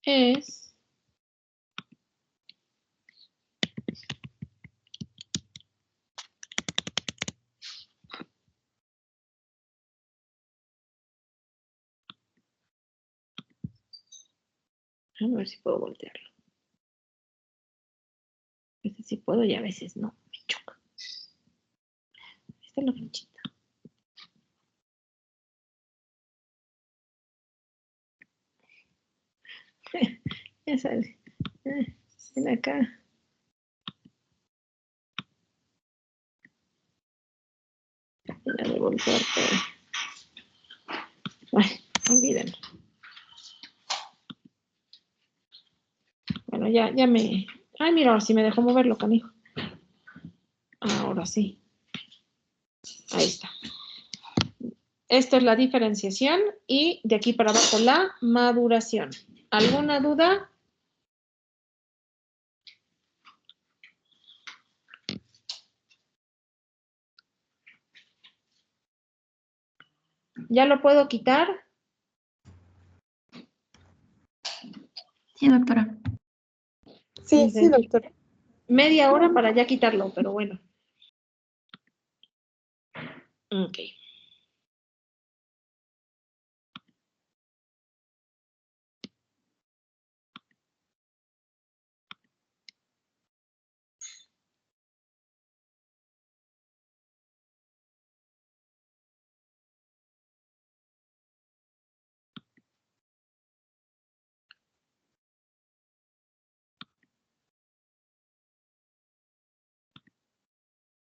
S1: es a ver si puedo voltearlo. A veces sí puedo y a veces no. Me choca. Esta es la flechita. Ya sale. Ven acá. Ya de voltear todo. Ay, olvídenlo. Bueno, ya me... Ay, mira, ahora sí me dejó moverlo, canijo. Ahora sí. Ahí está. Esto es la diferenciación y de aquí para abajo la maduración. ¿Alguna duda? ¿Ya lo puedo quitar?
S5: Sí, doctora.
S10: Sí, sí, doctora.
S1: Media hora para ya quitarlo, pero bueno. Ok.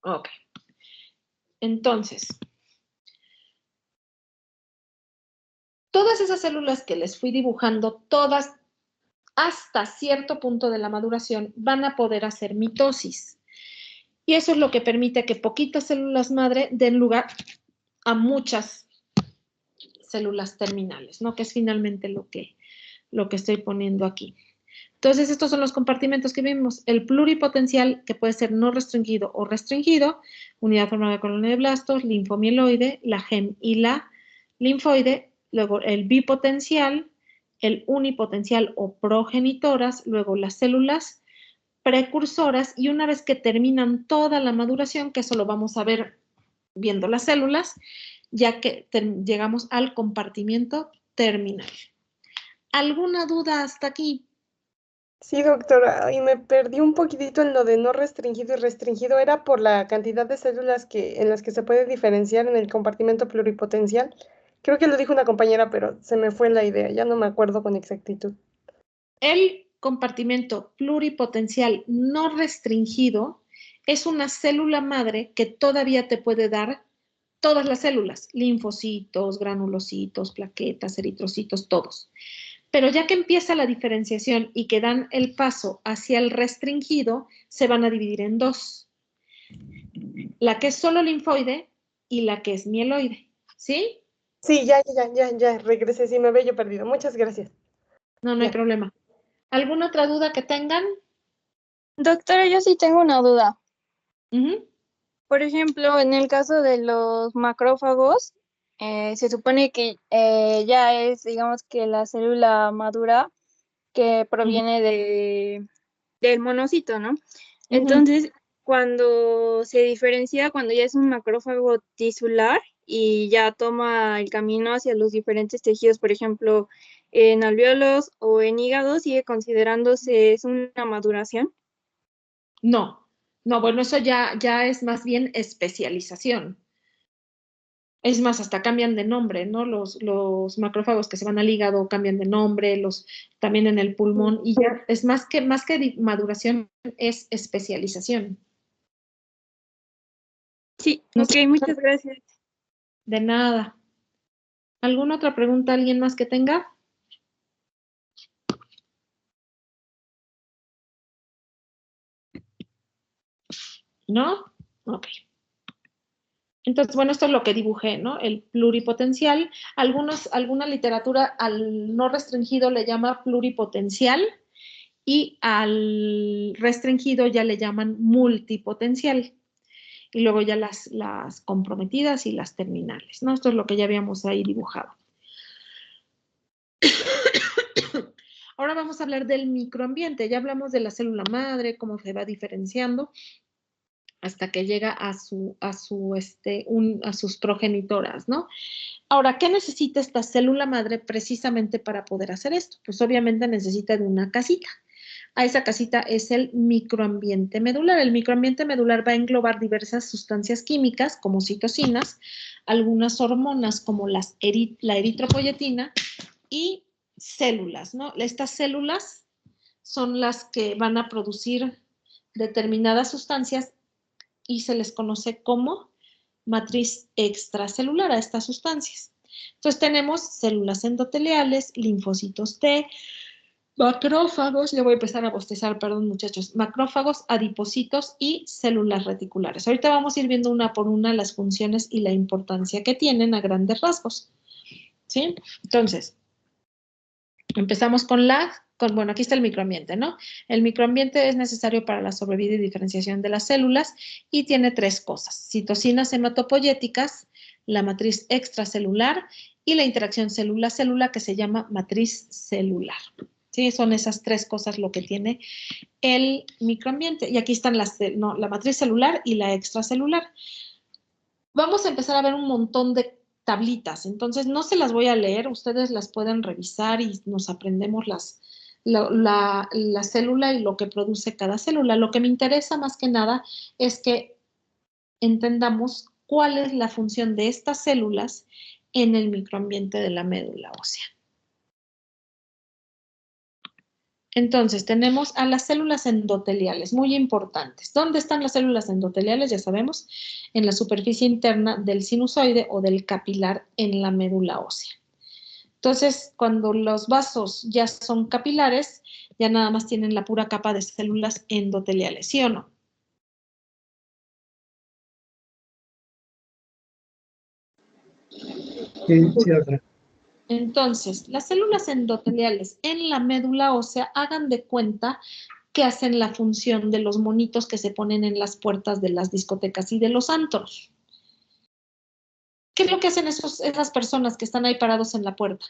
S1: Ok. Entonces, todas esas células que les fui dibujando, todas hasta cierto punto de la maduración, van a poder hacer mitosis. Y eso es lo que permite que poquitas células madre den lugar a muchas células terminales, ¿no? Que es finalmente lo que estoy poniendo aquí. Entonces, estos son los compartimentos que vimos. El pluripotencial, que puede ser no restringido o restringido, unidad formada de colonia de blastos, linfomieloide, la gem y la linfoide, luego el bipotencial, el unipotencial o progenitoras, luego las células precursoras, y una vez que terminan toda la maduración, que eso lo vamos a ver viendo las células, ya que llegamos al compartimiento terminal. ¿Alguna duda hasta aquí?
S10: Sí, doctora, y me perdí un poquitito en lo de no restringido y restringido. ¿Era por la cantidad de células en las que se puede diferenciar en el compartimento pluripotencial? Creo que lo dijo una compañera, pero se me fue la idea, ya no me acuerdo con exactitud.
S1: El compartimento pluripotencial no restringido es una célula madre que todavía te puede dar todas las células, linfocitos, granulocitos, plaquetas, eritrocitos, todos. Pero ya que empieza la diferenciación y que dan el paso hacia el restringido, se van a dividir en dos. La que es solo linfoide y la que es mieloide, ¿sí?
S10: Sí, ya, regresé, sí me había yo perdido. Muchas gracias.
S1: No hay problema. ¿Alguna otra duda que tengan?
S13: Doctora, yo sí tengo una duda. Por ejemplo, en el caso de los macrófagos, se supone que ya es, digamos que la célula madura que proviene del monocito, ¿no? Entonces, cuando se diferencia, cuando ya es un macrófago tisular y ya toma el camino hacia los diferentes tejidos, por ejemplo, en alvéolos o en hígado, ¿sigue considerándose es una maduración?
S1: No, bueno, eso ya es más bien especialización. Es más, hasta cambian de nombre, ¿no? Los macrófagos que se van al hígado cambian de nombre, también en el pulmón, y ya es más que maduración, es especialización.
S13: Sí, ok, muchas gracias.
S1: De nada. ¿Alguna otra pregunta alguien más que tenga? ¿No? Ok. Entonces, bueno, esto es lo que dibujé, ¿no? El pluripotencial. Alguna literatura al no restringido le llama pluripotencial y al restringido ya le llaman multipotencial. Y luego ya las comprometidas y las terminales, ¿no? Esto es lo que ya habíamos ahí dibujado. Ahora vamos a hablar del microambiente. Ya hablamos de la célula madre, cómo se va diferenciando hasta que llega a sus progenitoras, ¿no? Ahora, ¿qué necesita esta célula madre precisamente para poder hacer esto? Pues obviamente necesita de una casita. A esa casita es el microambiente medular. El microambiente medular va a englobar diversas sustancias químicas como citocinas, algunas hormonas como la eritropoyetina y células, ¿no? Estas células son las que van a producir determinadas sustancias y se les conoce como matriz extracelular a estas sustancias. Entonces tenemos células endoteliales, linfocitos T, macrófagos, le voy a empezar a bostezar, perdón muchachos, macrófagos, adipocitos y células reticulares. Ahorita vamos a ir viendo una por una las funciones y la importancia que tienen a grandes rasgos, ¿sí? Entonces, empezamos bueno, aquí está el microambiente, ¿no? El microambiente es necesario para la sobrevida y diferenciación de las células y tiene tres cosas: citocinas hematopoyéticas, la matriz extracelular y la interacción célula-célula que se llama matriz celular. ¿Sí? Son esas tres cosas lo que tiene el microambiente. Y aquí están la matriz celular y la extracelular. Vamos a empezar a ver un montón de tablitas, entonces no se las voy a leer, ustedes las pueden revisar y nos aprendemos la célula y lo que produce cada célula. Lo que me interesa más que nada es que entendamos cuál es la función de estas células en el microambiente de la médula ósea. Entonces, tenemos a las células endoteliales, muy importantes. ¿Dónde están las células endoteliales? Ya sabemos, en la superficie interna del sinusoide o del capilar en la médula ósea. Entonces, cuando los vasos ya son capilares, ya nada más tienen la pura capa de células endoteliales, ¿sí o no?
S4: Sí, doctora.
S1: Entonces, las células endoteliales en la médula ósea, hagan de cuenta que hacen la función de los monitos que se ponen en las puertas de las discotecas y de los antros. ¿Qué es lo que hacen esas personas que están ahí parados en la puerta?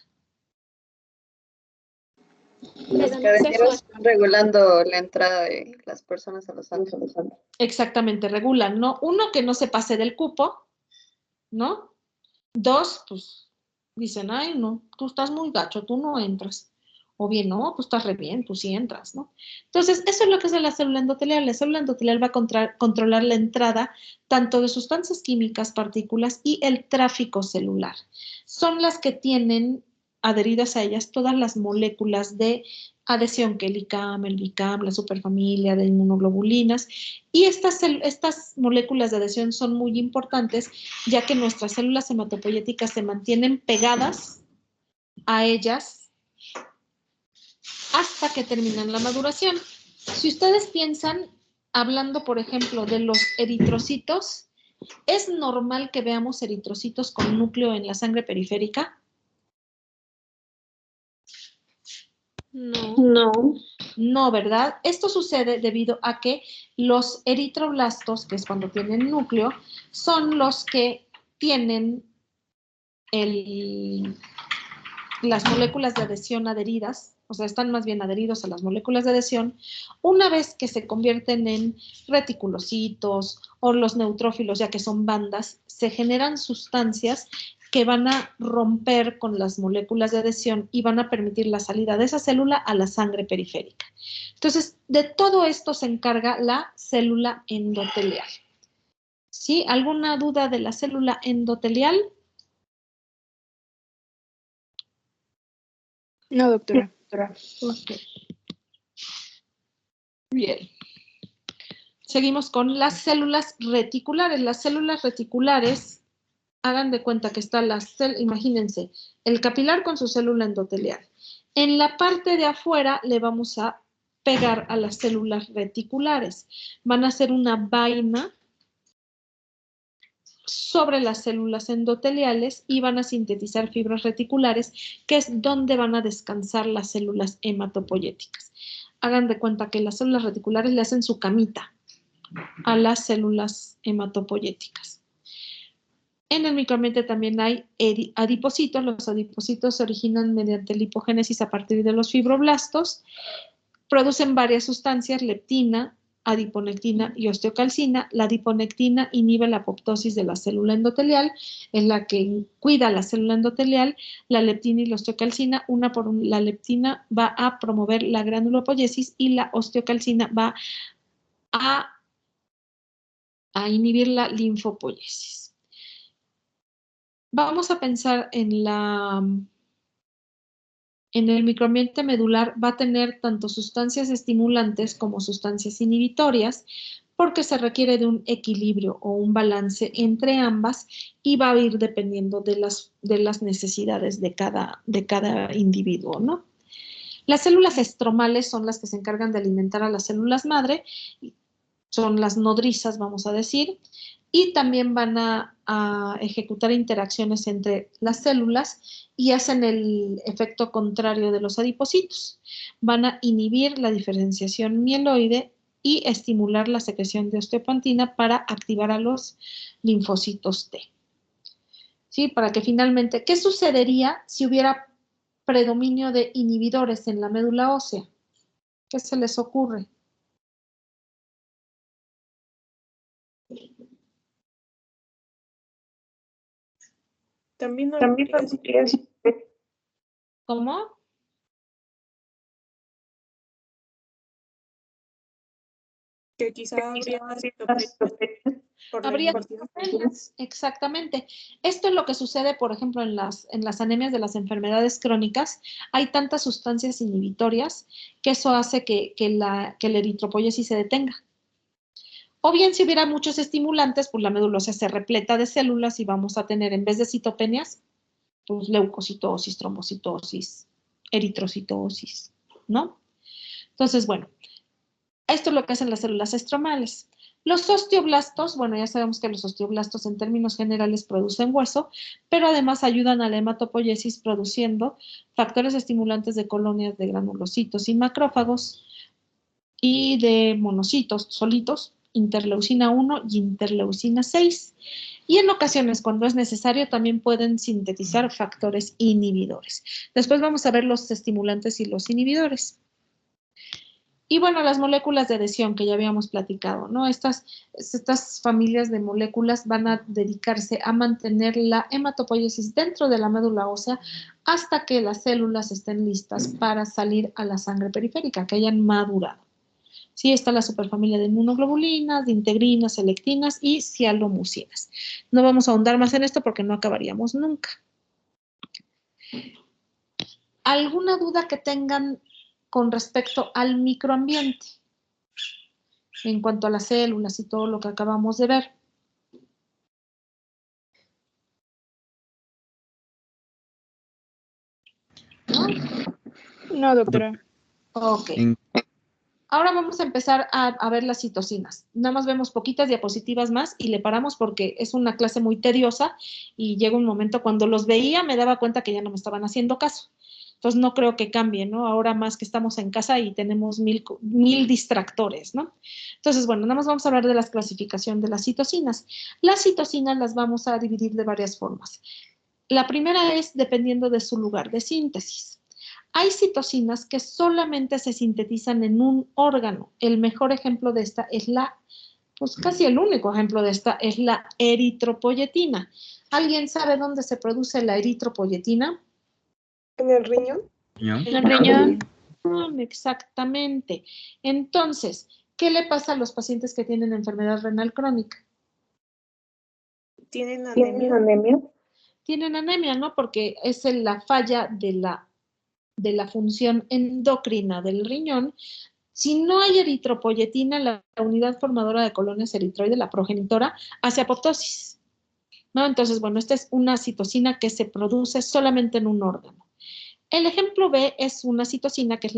S6: Los cadeneros están regulando la entrada de las personas a los antros.
S1: Exactamente, regulan, ¿no? Uno, que no se pase del cupo, ¿no? Dos, pues dicen, ay, no, tú estás muy gacho, tú no entras. O bien, no, tú estás re bien, tú sí entras, ¿no? Entonces, eso es lo que hace la célula endotelial. La célula endotelial va a controlar la entrada tanto de sustancias químicas, partículas y el tráfico celular. Son las que tienen adheridas a ellas todas las moléculas de adhesión, que el ICAM, el BICAM, la superfamilia de inmunoglobulinas. Y estas moléculas de adhesión son muy importantes, ya que nuestras células hematopoyéticas se mantienen pegadas a ellas hasta que terminan la maduración. Si ustedes piensan, hablando por ejemplo de los eritrocitos, ¿es normal que veamos eritrocitos con núcleo en la sangre periférica?
S7: No.
S1: No, ¿verdad? Esto sucede debido a que los eritroblastos, que es cuando tienen núcleo, son los que tienen las moléculas de adhesión adheridas, o sea, están más bien adheridos a las moléculas de adhesión. Una vez que se convierten en reticulocitos o los neutrófilos, ya que son bandas, se generan sustancias que van a romper con las moléculas de adhesión y van a permitir la salida de esa célula a la sangre periférica. Entonces, de todo esto se encarga la célula endotelial. ¿Sí? ¿Alguna duda de la célula endotelial?
S2: No, doctora.
S1: Okay. Bien. Seguimos con las células reticulares. Las células reticulares, hagan de cuenta que está imagínense, el capilar con su célula endotelial. En la parte de afuera le vamos a pegar a las células reticulares. Van a hacer una vaina sobre las células endoteliales y van a sintetizar fibras reticulares, que es donde van a descansar las células hematopoyéticas. Hagan de cuenta que las células reticulares le hacen su camita a las células hematopoyéticas. En el microambiente también hay adipocitos. Los adipocitos se originan mediante lipogénesis a partir de los fibroblastos. Producen varias sustancias, leptina, adiponectina y osteocalcina. La adiponectina inhibe la apoptosis de la célula endotelial, es la que cuida la célula endotelial. La leptina y la osteocalcina, la leptina va a promover la granulopoyesis y la osteocalcina va a inhibir la linfopoyesis. Vamos a pensar en el microambiente medular, va a tener tanto sustancias estimulantes como sustancias inhibitorias, porque se requiere de un equilibrio o un balance entre ambas y va a ir dependiendo de las necesidades de cada individuo, ¿no? Las células estromales son las que se encargan de alimentar a las células madre, son las nodrizas, vamos a decir, y también van a ejecutar interacciones entre las células y hacen el efecto contrario de los adipocitos. Van a inhibir la diferenciación mieloide y estimular la secreción de osteopantina para activar a los linfocitos T. ¿Sí? Para que finalmente, ¿qué sucedería si hubiera predominio de inhibidores en la médula ósea? ¿Qué se les ocurre?
S5: También no
S1: ¿Cómo?
S5: que quizá habría
S1: Habría citopenias, exactamente. Esto es lo que sucede, por ejemplo, en las anemias de las enfermedades crónicas. Hay tantas sustancias inhibitorias que eso hace que la eritropoyesis se detenga. O bien, si hubiera muchos estimulantes, pues la médula ósea se repleta de células y vamos a tener, en vez de citopenias, pues leucocitosis, trombocitosis, eritrocitosis, ¿no? Entonces, bueno, esto es lo que hacen las células estromales. Los osteoblastos, bueno, ya sabemos que los osteoblastos en términos generales producen hueso, pero además ayudan a la hematopoiesis produciendo factores estimulantes de colonias de granulocitos y macrófagos y de monocitos solitos, interleucina 1 y interleucina 6. Y en ocasiones, cuando es necesario, también pueden sintetizar factores inhibidores. Después vamos a ver los estimulantes y los inhibidores. Y bueno, las moléculas de adhesión que ya habíamos platicado, ¿no? Estas familias de moléculas van a dedicarse a mantener la hematopoiesis dentro de la médula ósea hasta que las células estén listas para salir a la sangre periférica, que hayan madurado. Sí, está la superfamilia de inmunoglobulinas, de integrinas, selectinas y cialomucinas. No vamos a ahondar más en esto porque no acabaríamos nunca. ¿Alguna duda que tengan con respecto al microambiente en cuanto a las células y todo lo que acabamos de ver?
S2: No, doctora.
S1: Ok. Ahora vamos a empezar a ver las citocinas. Nada más vemos poquitas diapositivas más y le paramos porque es una clase muy tediosa y llega un momento cuando los veía me daba cuenta que ya no me estaban haciendo caso. Entonces no creo que cambie, ¿no? Ahora más que estamos en casa y tenemos mil distractores, ¿no? Entonces, bueno, nada más vamos a hablar de la clasificación de las citocinas. Las citocinas las vamos a dividir de varias formas. La primera es dependiendo de su lugar de síntesis. Hay citocinas que solamente se sintetizan en un órgano. El mejor ejemplo de esta es pues casi el único ejemplo de esta es la eritropoyetina. ¿Alguien sabe dónde se produce la eritropoyetina?
S10: ¿En el riñón?
S13: En el riñón.
S1: Exactamente. Entonces, ¿qué le pasa a los pacientes que tienen enfermedad renal crónica?
S10: ¿Tienen anemia?
S1: Tienen anemia, ¿no? Porque es la falla de la función endocrina del riñón. Si no hay eritropoyetina, la unidad formadora de colonias eritroides, la progenitora, hace apoptosis, ¿no? Entonces, bueno, esta es una citocina que se produce solamente en un órgano. El ejemplo B es una citocina que es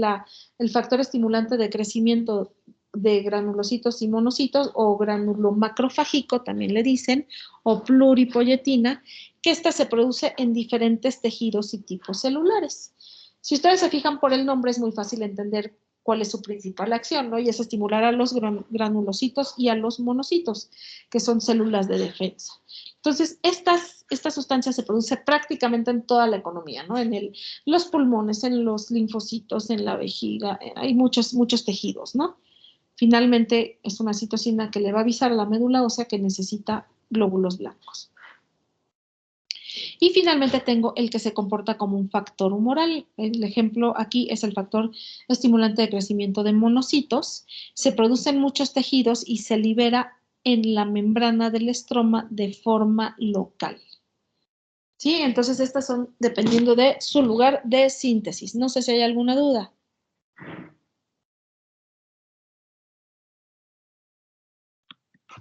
S1: el factor estimulante de crecimiento de granulocitos y monocitos, o granulo macrofágico, también le dicen, o pluripoyetina, que esta se produce en diferentes tejidos y tipos celulares. Si ustedes se fijan por el nombre, es muy fácil entender cuál es su principal acción, ¿no? Y es estimular a los granulocitos y a los monocitos, que son células de defensa. Entonces, esta sustancia se produce prácticamente en toda la economía, ¿no? En los pulmones, en los linfocitos, en la vejiga, hay muchos tejidos, ¿no? Finalmente, es una citocina que le va a avisar a la médula ósea que necesita glóbulos blancos. Y finalmente tengo el que se comporta como un factor humoral. El ejemplo aquí es el factor estimulante de crecimiento de monocitos. Se produce en muchos tejidos y se libera en la membrana del estroma de forma local. ¿Sí? Entonces estas son dependiendo de su lugar de síntesis. No sé si hay alguna duda.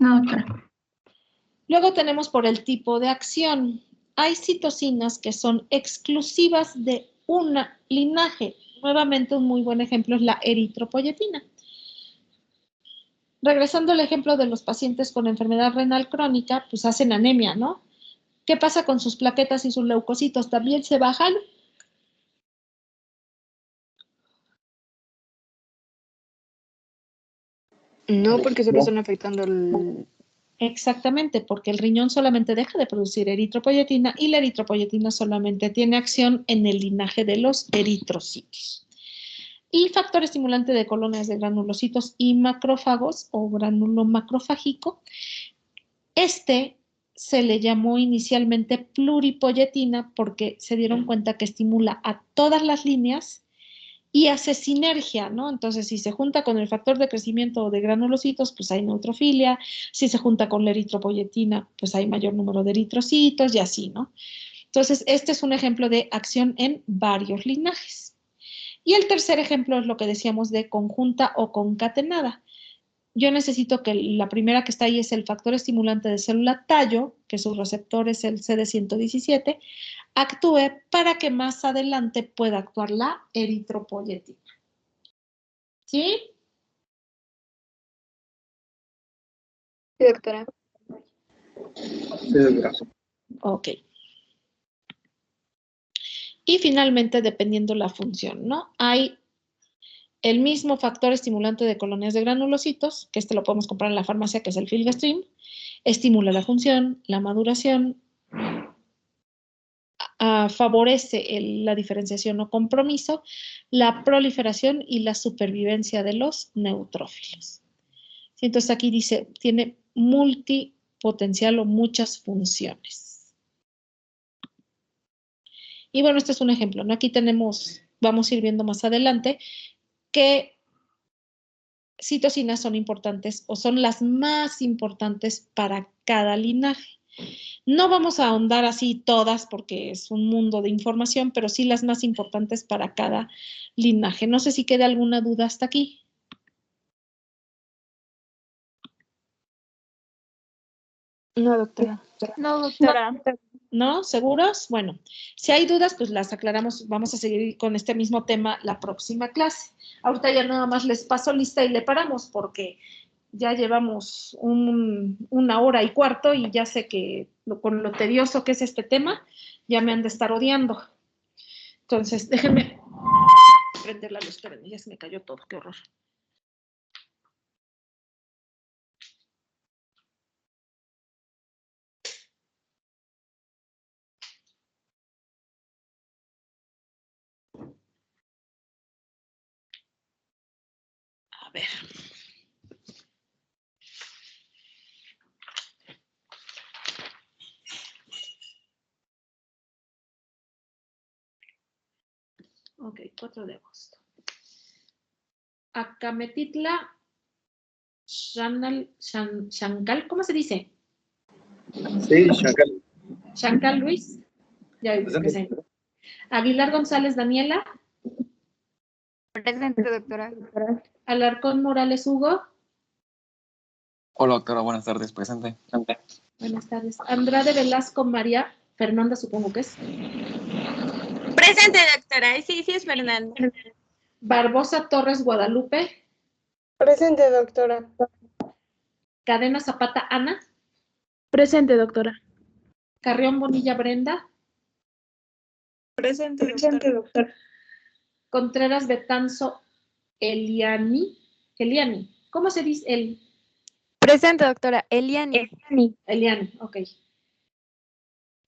S13: No, doctora.
S1: Luego tenemos por el tipo de acción. Hay citocinas que son exclusivas de un linaje. Nuevamente un muy buen ejemplo es la eritropoyetina. Regresando al ejemplo de los pacientes con enfermedad renal crónica, pues hacen anemia, ¿no? ¿Qué pasa con sus plaquetas y sus leucocitos? ¿También se bajan?
S2: No, porque solo están afectando el...
S1: Exactamente, porque el riñón solamente deja de producir eritropoyetina y la eritropoyetina solamente tiene acción en el linaje de los eritrocitos. Y factor estimulante de colonias de granulocitos y macrófagos o granulo macrofágico. Se le llamó inicialmente pluripoyetina porque se dieron cuenta que estimula a todas las líneas y hace sinergia, ¿no? Entonces, si se junta con el factor de crecimiento de granulocitos, pues hay neutrofilia. Si se junta con la eritropoyetina, pues hay mayor número de eritrocitos y así, ¿no? Entonces, este es un ejemplo de acción en varios linajes. Y el tercer ejemplo es lo que decíamos de conjunta o concatenada. Yo necesito que la primera que está ahí es el factor estimulante de célula tallo, que su receptor es el CD117, actúe para que más adelante pueda actuar la eritropoyetina. ¿Sí?
S6: Sí, doctora.
S8: Sí, doctora.
S1: Ok. Y finalmente, dependiendo la función, ¿no? Hay el mismo factor estimulante de colonias de granulocitos, que lo podemos comprar en la farmacia, que es el Filgastrin, estimula la función, la maduración, favorece la diferenciación o compromiso, la proliferación y la supervivencia de los neutrófilos. ¿Sí? Entonces aquí dice, tiene multipotencial o muchas funciones. Y bueno, este es un ejemplo, ¿no? Aquí vamos a ir viendo más adelante, qué citocinas son importantes o son las más importantes para cada linaje. No vamos a ahondar así todas porque es un mundo de información, pero sí las más importantes para cada linaje. No sé si queda alguna duda hasta aquí.
S2: No, doctora.
S13: No, doctora.
S1: ¿No? ¿Seguros? Bueno, si hay dudas, pues las aclaramos. Vamos a seguir con este mismo tema la próxima clase. Ahorita ya nada más les paso lista y le paramos porque ya llevamos 1 hora y cuarto y ya sé que con lo tedioso que es este tema, ya me han de estar odiando. Entonces, déjenme prender la luz. Espérenme, ya se me cayó todo. Qué horror. A ver. Ok, 4 de agosto. Acametitla Shankal, ¿cómo se dice?
S11: Sí, Chacal.
S1: Shankal Luis. Ya presente. Aguilar González Daniela.
S13: Presente, doctora.
S1: Alarcón Morales Hugo.
S14: Hola, doctora, buenas tardes, presente.
S1: Buenas tardes. Andrade Velasco María Fernanda, supongo que es.
S13: Presente, doctora. Sí, sí es Fernanda.
S1: Barbosa Torres Guadalupe.
S10: Presente, doctora.
S1: Cadena Zapata Ana.
S5: Presente, doctora.
S1: Carrión Bonilla Brenda.
S13: Presente, doctora.
S1: Contreras Betanzo Eliani. ¿Cómo se dice el?
S13: Presente, doctora. Eliani.
S1: Eliani, ok.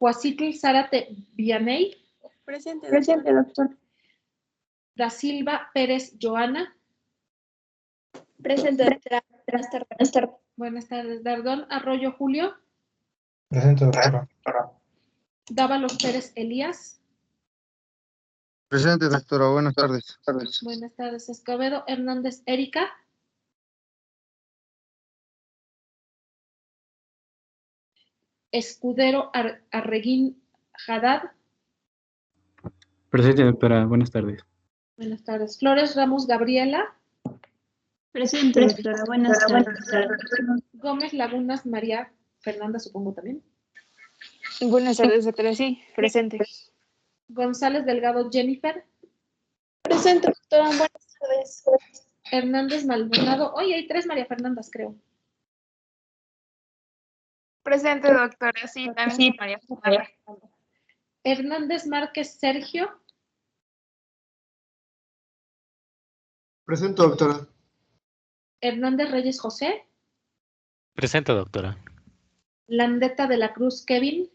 S1: Huacitl Zárate Vianey.
S13: Presente,
S1: doctor. Da Silva Pérez Joana.
S13: Presente, doctora. Buenas tardes.
S1: Buenas tardes. Dardón Arroyo Julio.
S12: Presente, doctora.
S1: Dávalos Pérez Elías.
S15: Presente, doctora. Buenas tardes.
S1: Buenas tardes. Escobedo Hernández Erika. Escudero Arreguín Haddad.
S3: Presente, doctora. Buenas tardes.
S1: Buenas tardes. Flores Ramos Gabriela.
S5: Presente, doctora. Buenas tardes.
S1: Gómez Lagunas María Fernanda, supongo también.
S2: Buenas tardes, doctora. Sí, presente.
S1: González Delgado Jennifer.
S13: Presente, doctora. Buenas tardes.
S1: Hernández Maldonado. Hoy hay 3 María Fernandas, creo.
S13: Presente, doctora. Sí, también María Fernanda.
S1: Hernández Márquez Sergio.
S15: Presente, doctora.
S1: Hernández Reyes José.
S9: Presente, doctora.
S1: Landeta de la Cruz Kevin.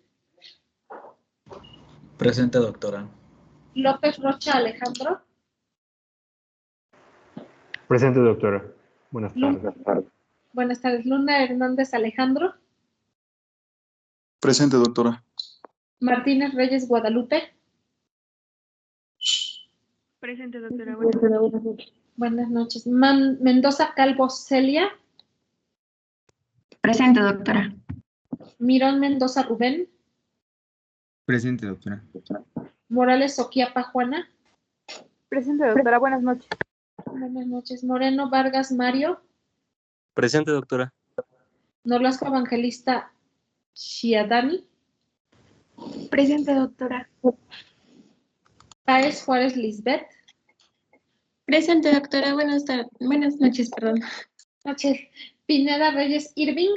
S16: Presente, doctora.
S1: López Rocha Alejandro.
S17: Presente, doctora. Buenas tardes.
S1: Buenas tardes. Luna Hernández Alejandro.
S18: Presente, doctora.
S1: Martínez Reyes Guadalupe.
S5: Presente, doctora.
S1: Buenas noches. Mendoza Calvo Celia.
S19: Presente, doctora.
S1: Mirón Mendoza Rubén.
S8: Presente, doctora.
S1: Morales Oquiapa Juana.
S2: Presente, doctora. Buenas noches.
S1: Buenas noches. Moreno Vargas Mario.
S14: Presente, doctora.
S1: Nolasco Evangelista Shiadani.
S5: Presente, doctora.
S1: Páez Juárez Lisbeth.
S19: Presente, doctora. Buenas noches, perdón.
S1: Noches. Pineda Reyes Irving.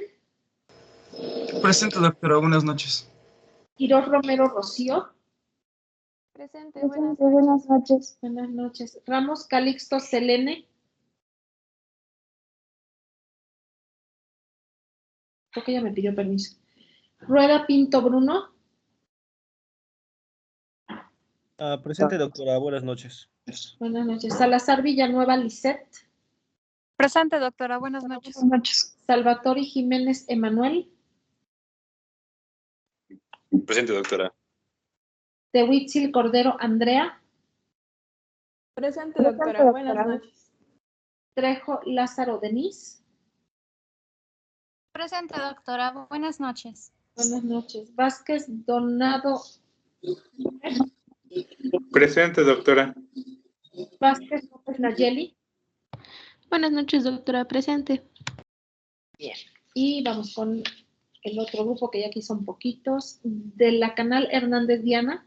S18: Presente, doctora. Buenas noches.
S1: Quirós Romero Rocío.
S13: Presente, buenas noches.
S1: Buenas noches. Ramos Calixto Selene. Creo que ya me pidió permiso. Rueda Pinto Bruno.
S20: Presente, doctora. Buenas noches.
S1: Buenas noches. Salazar Villanueva Lisette.
S13: Presente, doctora. Buenas noches.
S1: Salvatore Jiménez Emanuel.
S21: Presente, doctora.
S1: Tehuitzil Cordero Andrea.
S13: Presente, doctora. Buenas noches.
S1: Trejo Lázaro Denise.
S19: Presente, doctora. Buenas noches.
S1: Buenas noches. Vázquez Donado.
S21: Presente, doctora.
S1: Vázquez López Nayeli.
S5: Buenas noches, doctora. Presente.
S1: Bien. Y vamos con el otro grupo, que ya aquí son poquitos. De la Canal Hernández Diana.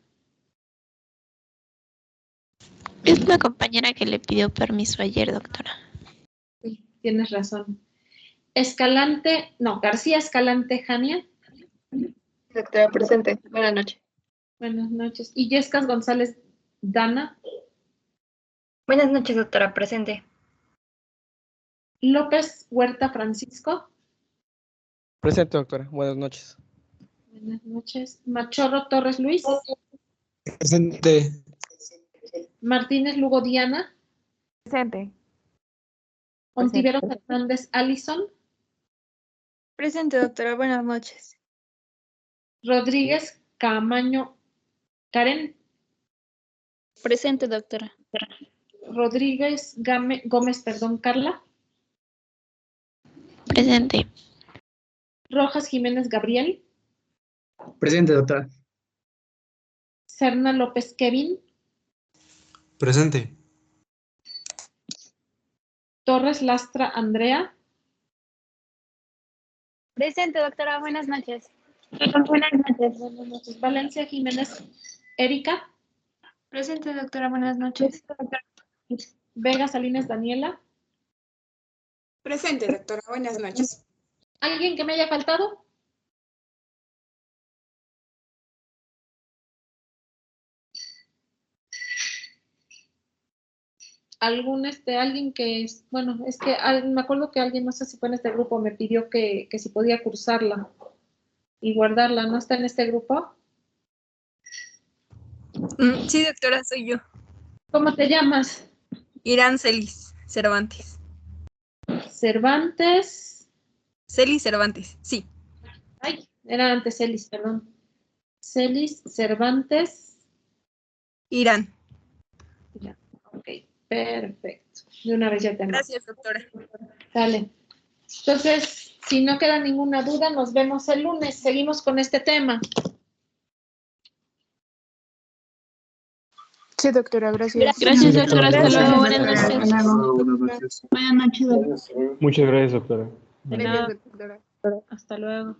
S16: Es la compañera que le pidió permiso ayer, doctora.
S1: Sí, tienes razón. García Escalante Jania.
S6: Doctora, presente. Buenas noches.
S1: Buenas noches. Y Yescas González Dana.
S18: Buenas noches, doctora, presente.
S1: López Huerta Francisco.
S20: Presente, doctora. Buenas noches.
S1: Buenas noches. Machorro Torres Luis.
S22: Presente.
S1: Martínez Lugo Diana.
S23: Presente.
S1: Ontivero Fernández Allison.
S13: Presente, doctora. Buenas noches.
S1: Rodríguez Camaño Karen.
S18: Presente, doctora.
S1: Rodríguez Gómez, Carla.
S16: Presente.
S1: Rojas Jiménez Gabriel.
S4: Presente, doctora.
S1: Serna López Kevin.
S22: Presente.
S1: Torres Lastra Andrea.
S18: Presente, doctora. Buenas noches.
S1: Buenas noches. Valencia Jiménez Erika.
S5: Presente, doctora. Buenas noches.
S1: Vega Salinas Daniela.
S24: Presente, doctora. Buenas noches.
S1: ¿Alguien que me haya faltado? Alguien que es, bueno, es que me acuerdo que alguien, no sé si fue en este grupo, me pidió que si podía cursarla y guardarla. ¿No está en este grupo?
S24: Sí, doctora, soy yo.
S1: ¿Cómo te llamas?
S24: Irán Celis Cervantes.
S1: Cervantes.
S24: Celis Cervantes, sí.
S1: Ay, era antes Celis, perdón. Celis Cervantes.
S24: Irán.
S1: Ya, ok, perfecto. De una vez ya te anoto.
S24: Gracias, doctora.
S1: Dale. Entonces, si no queda ninguna duda, nos vemos el lunes. Seguimos con este tema.
S23: Sí, doctora, gracias.
S16: Gracias, doctora. Hasta luego. Buenas noches.
S11: Buenas noches.
S19: Buenas noches, doctora.
S17: Muchas gracias, doctora.
S1: De nada. Hasta luego.